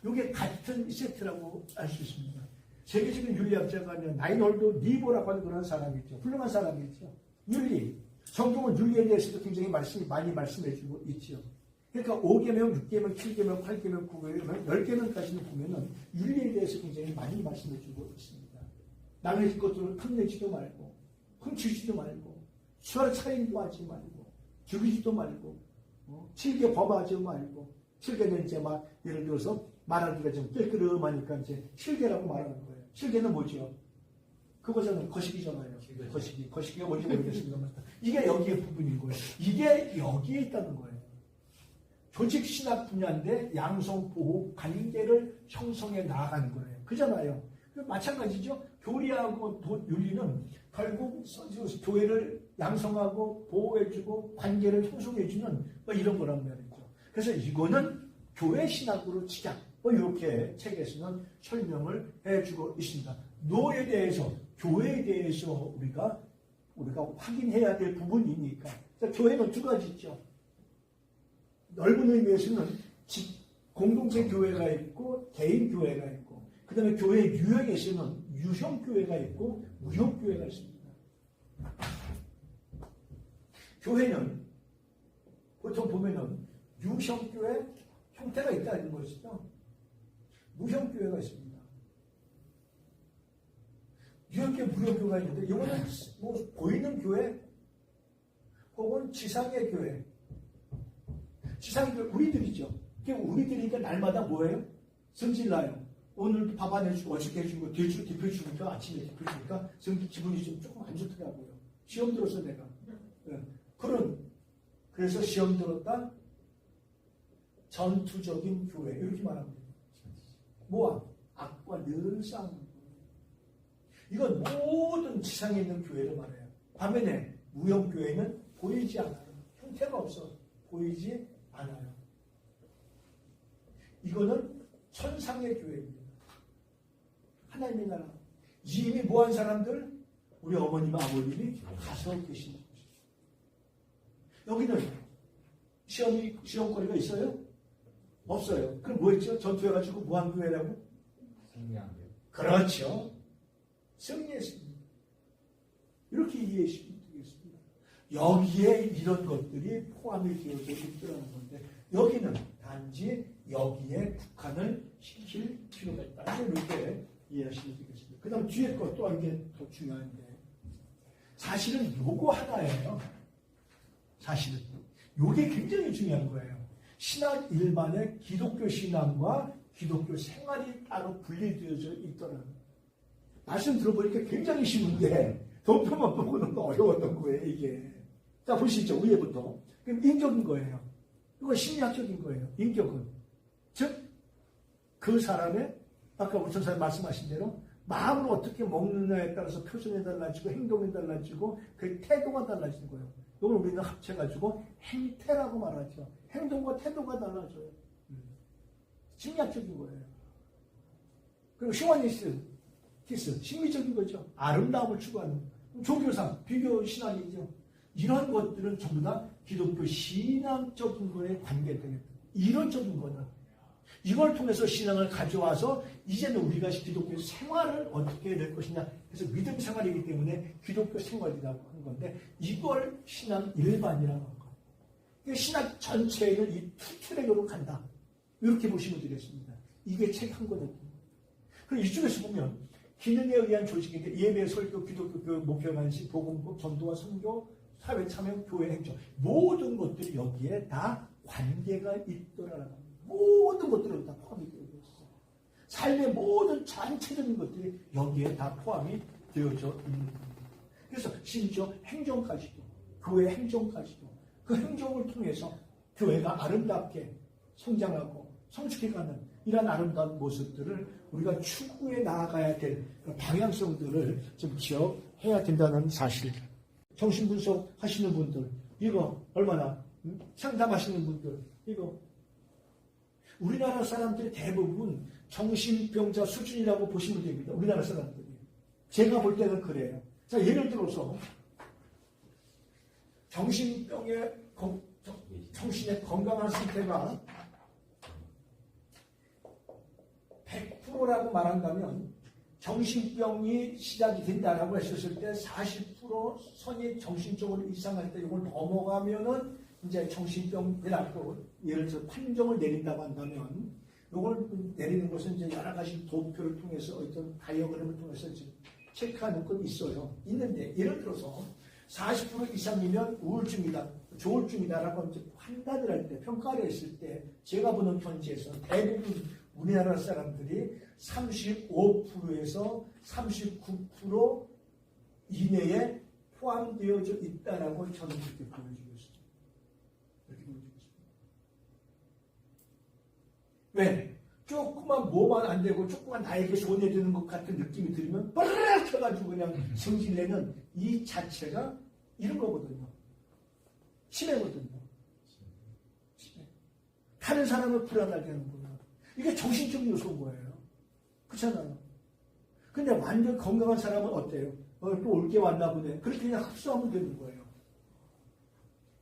이게 같은 세트라고 할 수 있습니다. 세계적인 윤리학자가 나인홀드 니보라고 하는 그런 사람이죠. 훌륭한 사람이죠. 윤리. 성경은 윤리에 대해서도 굉장히 많이 말씀해주고 있죠. 그러니까 5계명, 6계명, 7계명, 8계명, 9계명, 10계명까지는 보면은 윤리에 대해서 굉장히 많이 말씀해주고 있습니다. 남의 것들을 탐내지도 말고, 훔치지도 말고, 수화를 차림도 하지 말고, 죽이지도 말고, 7계 범하지 말고, 7계는 이제 예를 들어서 말하기가 좀 끌끌음하니까 이제 7계라고 말하는 거예요. 7계는 뭐죠? 그거잖아요. 거시기잖아요. 거시기가 뭔지 모르겠습니다만. 이게 여기에 부분인 거예요. 이게 여기에 있다는 거예요. 조직 신학 분야인데 양성, 보호, 관계를 형성해 나아가는 거예요. 그잖아요. 마찬가지죠. 교리하고 윤리는 결국 교회를 양성하고 보호해주고 관계를 형성해주는 이런 거란 말이죠. 그래서 이거는 교회 신학으로 치자. 이렇게 책에서는 설명을 해주고 있습니다. 노에 대해서, 교회에 대해서 우리가 확인해야 될 부분이니까. 교회는 두 가지 있죠. 넓은 의미에서는 공동체 교회가 있고 개인 교회가 있고 그 다음에 교회 유형에서는 유형 교회가 있고 무형 교회가 있습니다. 교회는 보통 보면은 유형 교회 형태가 있다는 것이죠. 무형 교회가 있습니다. 유형 교회, 무형 교회가 있는데 이거는 보이는 교회 혹은 지상의 교회. 지상의 교회 우리들이죠. 우리들이니까 날마다 뭐예요? 성질나요. 오늘도 밥 안 해주고 어저께 해주고 뒤표 주니까 아침에 뒤표 주니까 기분이 좀 조금 안 좋더라고요. 시험 들었어 내가. 네. 그래서 시험 들었다 전투적인 교회 이렇게 말합니다. 뭐야? 악과 늘 싸우는 거예요. 이건 모든 지상에 있는 교회를 말해요. 반면에 무형교회는 보이지 않아요. 형태가 없어. 보이지 않아요. 이거는 천상의 교회입니다. 하나님의 나라. 이미 뭐한 사람들? 우리 어머님, 아버님이 가서 계신 곳이죠. 여기는 시험거리가 있어요? 없어요. 그럼 뭐 했죠? 전투해가지고 무한교회라고?
승리한 교회.
그렇죠. 승리했습니다. 이렇게 이해하시면 되겠습니다. 여기에 이런 것들이 포함이 되어져 있더라는 건데 여기는 단지 여기에 국한을 시킬 필요가 있다. 이렇게 이해하시면 되겠습니다. 그 다음 뒤에 것 또한 이게 더 중요한데 사실은 요거 하나예요. 사실은 요게 굉장히 중요한 거예요. 신앙 일반의 기독교 신앙과 기독교 생활이 따로 분리되어져 있더라고요. 말씀 들어보니까 굉장히 쉬운데 덤표만 보고는 어려웠던 거예요, 이게. 자, 보시죠. 위에부터. 그럼 인격인 거예요. 이건 심리학적인 거예요. 인격은. 즉, 그 사람의, 아까 우리 전사님 말씀하신 대로, 마음을 어떻게 먹느냐에 따라서 표정이 달라지고, 행동이 달라지고, 그 태도가 달라지는 거예요. 이걸 우리는 합쳐가지고 행태라고 말하죠. 행동과 태도가 달라져요. 심리학적인 거예요. 그리고 휴머니스티스, 심리적인 거죠. 아름다움을 추구하는 종교상, 비교 신앙이죠. 이런 것들은 전부 다 기독교 신앙적인 거에 관계되는 이론적인 거는 이걸 통해서 신앙을 가져와서 이제는 우리가 기독교 생활을 어떻게 해야 될 것이냐. 그래서 믿음 생활이기 때문에 기독교 생활이라고 하는 건데 이걸 신앙 일반이라고 하는 거예요. 그러니까 신앙 전체를 이 두 트랙으로 간다. 이렇게 보시면 되겠습니다. 이게 책 한 권이에요. 그럼 이쪽에서 보면 기능에 의한 조직인데 예배, 설교, 기독교, 교육, 목표 관심, 복음법, 전도와 선교, 사회 참여, 교회 행정 모든 것들이 여기에 다 관계가 있더라라는 겁니다. 모든 것들은 다 포함이 되어 있어요. 삶의 모든 전체적인 것들이 여기에 다 포함이 되어져 있는 겁니다. 그래서 심지어 행정까지도 교회 행정까지도 그 행정을 통해서 교회가 아름답게 성장하고 성숙해가는 이런 아름다운 모습들을 우리가 추구해 나아가야 될 방향성들을 좀 기억해야 된다는 사실. 정신분석 하시는 분들 이거 얼마나 상담하시는 분들 이거 우리나라 사람들이 대부분 정신병자 수준이라고 보시면 됩니다. 우리나라 사람들이. 제가 볼 때는 그래요. 자, 예를 들어서 정신병의 정신의 건강한 상태가 100%라고 말한다면 정신병이 시작이 된다라고 했었을 때 40% 선이 정신적으로 이상할 때 이걸 넘어가면은 이제 정신병이라고 예를 들어 판정을 내린다고 한다면 이걸 내리는 것은 이제 여러 가지 도표를 통해서 어떤 다이어그램을 통해서 지금 체크하는 건 있어요. 있는데 예를 들어서 40% 이상이면 우울증이다, 조울증이다라고 이제 판단을 할 때 평가를 했을 때 제가 보는 편지에서 대부분 우리나라 사람들이 35%에서 39% 이내에 포함되어져 있다라고 저는 그렇게 보여주고 있습니다. 이렇게 보여주고 있습니다. 왜? 조금만 뭐만 안 되고 조금만 나에게 손해되는 것 같은 느낌이 들으면 빠르르 켜가지고 그냥 성질내는 이 자체가 이런 거거든요. 치매거든요. 치매. 다른 사람을 불안하게 하는 거예요. 이게 정신적 요소인 거예요. 그렇잖아요. 근데 완전 건강한 사람은 어때요? 또 올 게 왔나 보네. 그렇게 그냥 흡수하면 되는 거예요.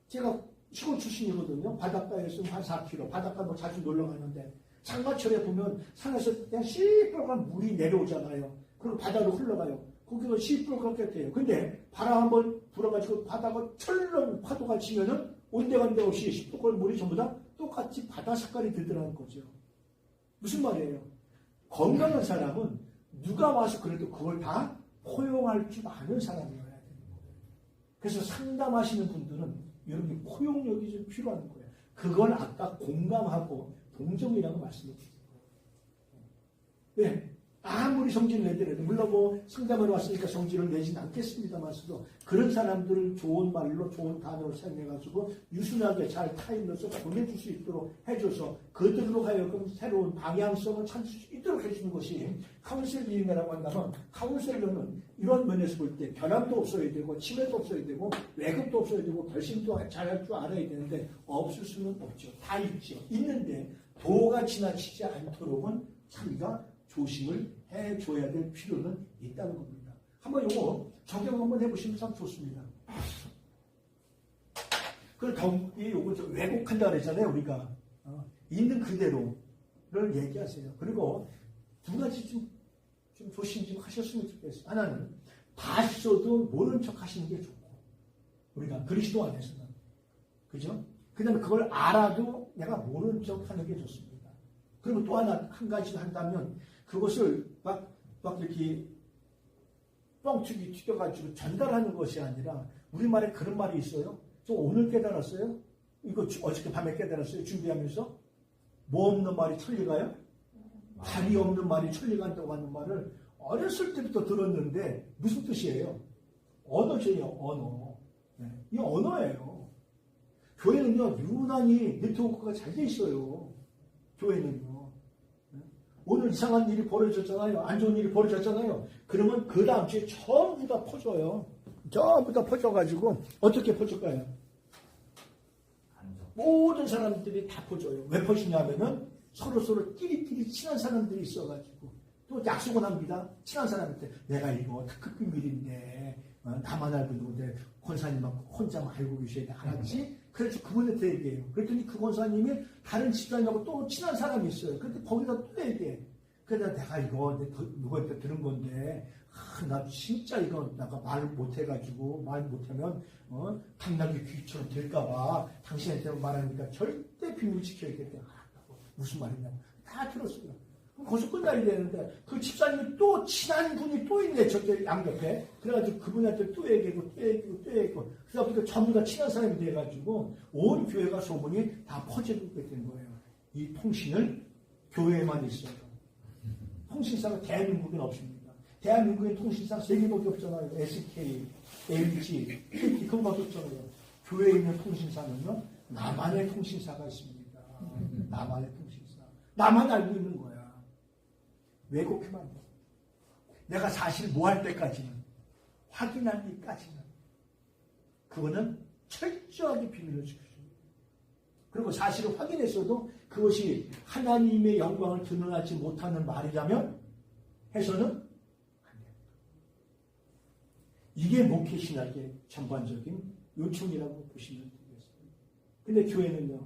제가 시골 출신이거든요. 바닷가에서 한 4km. 바닷가 뭐 자주 놀러 가는데 장마철에 보면 산에서 그냥 시뻘건 물이 내려오잖아요. 그리고 바다로 흘러가요. 거기가 시뻘겋게 돼요. 근데 바람 한번 불어가지고 바다가 철렁 파도가 치면은 온데간데 없이 시뻘건 물이 전부 다 똑같이 바다 색깔이 되더라는 거죠. 무슨 말이에요? 건강한 사람은 누가 와서 그래도 그걸 다 포용할 줄 아는 사람이어야 되는 거예요. 그래서 상담하시는 분들은 이런 게 포용력이 좀 필요한 거예요. 그걸 아까 공감하고 동정이라고 말씀드렸어요. 왜? 아무리 성질을 내더라도 물론 뭐 상담을 왔으니까 성질을 내지는 않겠습니다만서도 그런 사람들을 좋은 말로 좋은 단어를 사용해가지고 유순하게 잘 타임로서 보내줄 수 있도록 해줘서 그들로 하여금 새로운 방향성을 찾을 수 있도록 해주는 것이 카운셀링이라고 한다면 카운셀러는 이런 면에서 볼 때 변함도 없어야 되고 치매도 없어야 되고 왜곡도 없어야 되고 결심도 잘할 줄 알아야 되는데 없을 수는 없죠. 다 있죠. 있는데 도가 지나치지 않도록은 자기가 조심을 해줘야 될 필요는 있다는 겁니다. 한번 이거 적용 한번 해보시면 참 좋습니다. 그리고 요거 왜곡한다 그랬잖아요, 우리가. 있는 그대로를 얘기하세요. 그리고 두 가지 좀 좀 조심 좀 하셨으면 좋겠어요. 하나는 봤어도 모른 척 하시는 게 좋고, 우리가 그리스도 안에서는. 그죠? 그 다음에 그걸 알아도 내가 모른 척 하는 게 좋습니다. 그리고 또 하나, 한 가지 한다면, 그것을 막 이렇게 뻥튀기 튀겨가지고 전달하는 것이 아니라, 우리말에 그런 말이 있어요. 저 오늘 깨달았어요? 이거 어저께 밤에 깨달았어요? 준비하면서? 뭐 없는 말이 천리가요? 답이 없는 말이 천리간다고 하는 말을 어렸을 때부터 들었는데 무슨 뜻이에요? 언어죠, 언어. 네. 이 언어예요. 교회는요, 유난히 네트워크가 잘 돼 있어요. 교회는요. 네. 오늘 이상한 일이 벌어졌잖아요. 안 좋은 일이 벌어졌잖아요. 그러면 그 다음 주에 전부 다 퍼져요. 전부 다 퍼져가지고 어떻게 퍼질까요? 모든 사람들이 다 퍼져요. 왜 퍼지냐면은 서로 끼리끼리 친한 사람들이 있어가지고 또 약속을 합니다. 친한 사람한테 내가 이거 특급 비밀인데 나만 알고 있는데 권사님만 혼자만 알고 계셔야 돼. 알았지? 그래서 그분한테 얘기해요. 그랬더니 그 권사님이 다른 집단하고 또 친한 사람이 있어요. 그런데 거기다 또 얘기해. 그래서 내가 이거 누구한테 들은 건데 나 진짜 이거 내가 말을 못해가지고 말 못하면 당나귀 귀처럼 될까봐 당신한테 말하니까 절대 비밀 지켜야겠다. 무슨 말이냐고 다 들었어요. 거기서 끝나야 되는데 그 집사님이 또 친한 분이 또 있네 저쪽 양옆에. 그래가지고 그분한테 또 얘기하고 그러다 보니까 전부 다 친한 사람이 돼가지고 온 교회가 소문이 다 퍼지게 된 거예요. 이 통신을 교회에만 있어요. 통신사가 대한민국엔 없습니다. 대한민국의 통신사 3개밖에 없잖아요. SK, LG, KT 그거밖에 없잖아요. 교회에 있는 통신사는요 나만의 통신사가 있습니다. 나만의 통신사. 나만 알고 있는 거야. 왜곡하면 안 돼. 내가 사실 뭐 할 때까지는, 확인할 때까지는, 그거는 철저하게 비밀을 지켜줍니다. 그리고 사실을 확인했어도 그것이 하나님의 영광을 드러나지 못하는 말이라면 해서는 안 돼요. 이게 목회 신학의 전반적인 요청이라고 보시면 되겠습니다. 근데 교회는요,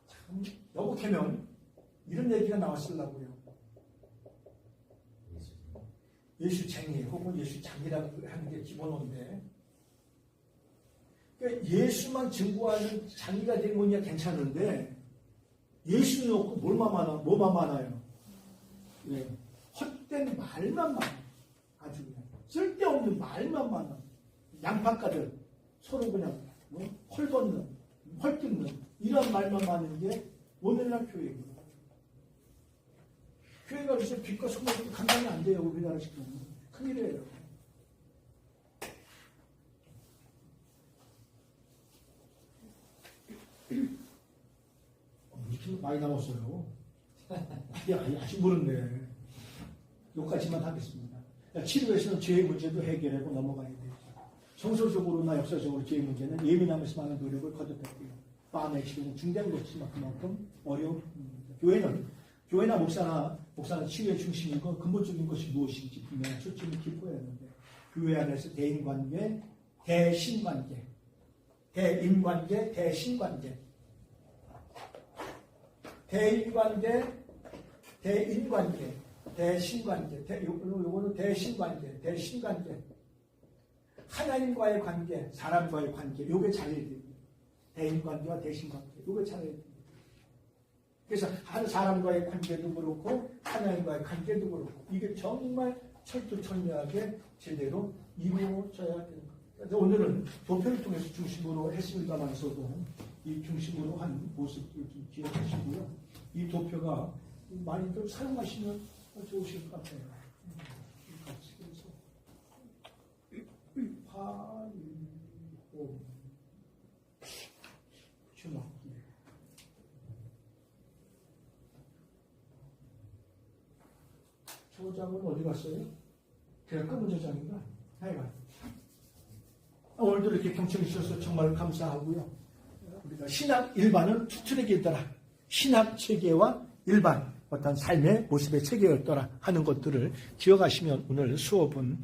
참, 여곡하면 이런 얘기가 나왔으려고요. 예수쟁이 혹은 예수장이라고 하는 게 기본어인데, 그러니까 예수만 증거하는 장이가 된 거냐 괜찮은데, 예수 놓고 뭐만 많아요? 예, 헛된 말만 많아요. 아주 그냥. 쓸데없는 말만 많아요. 양파가들 서로 그냥 헐 걷는, 헐 뜯는 이런 말만 많은 게 오늘날 교회입니다. 교회가 그래서 빛과 소금이 감당이 안 돼요. 우리나라 지금 큰일이에요. 이렇게 많이 남았어요. 아직 모르네. 여기까지만 하겠습니다. 치료에서는 죄의 문제도 해결하고 넘어가야 돼요. 정서적으로나 역사적으로 죄의 문제는 예민함에서 많은 노력을 거듭했고요. 마음의 치료는 중대한 것이지만 그만큼 어려운 교회나 목사는 치유의 중심인 것, 근본적인 것이 무엇인지 분명히 초점을 기포해야 하는데, 교회 안에서 대인관계, 대신관계, 대인관계, 대신관계, 대인관계, 대인관계, 대신관계, 요거는 대신관계, 하나님과의 관계, 사람과의 관계, 요게 잘해야 됩니다. 대인관계와 대신관계, 요게 잘해야 됩니다. 그래서 한 사람과의 관계도 그렇고 하나님과의 관계도 그렇고 이게 정말 철두철미하게 제대로 이루어져야 되는 겁니다. 그래서 오늘은 도표를 통해서 중심으로 했습니다만서도 이 중심으로 한 모습을 좀 기억하시고요. 이 도표가 많이들 사용하시면 좋으실 것 같아요. 같이 그래서 8, 5 주먹 저장은 어디 갔어요? 그냥 검은 저장인가? 하여간. 오늘도 이렇게 경청해 주셔서 정말 감사하고요. 우리가 신학 일반은 투트랙이더라. 신학 체계와 일반 어떤 삶의 모습의 체계였더라 하는 것들을 기억하시면 오늘 수업은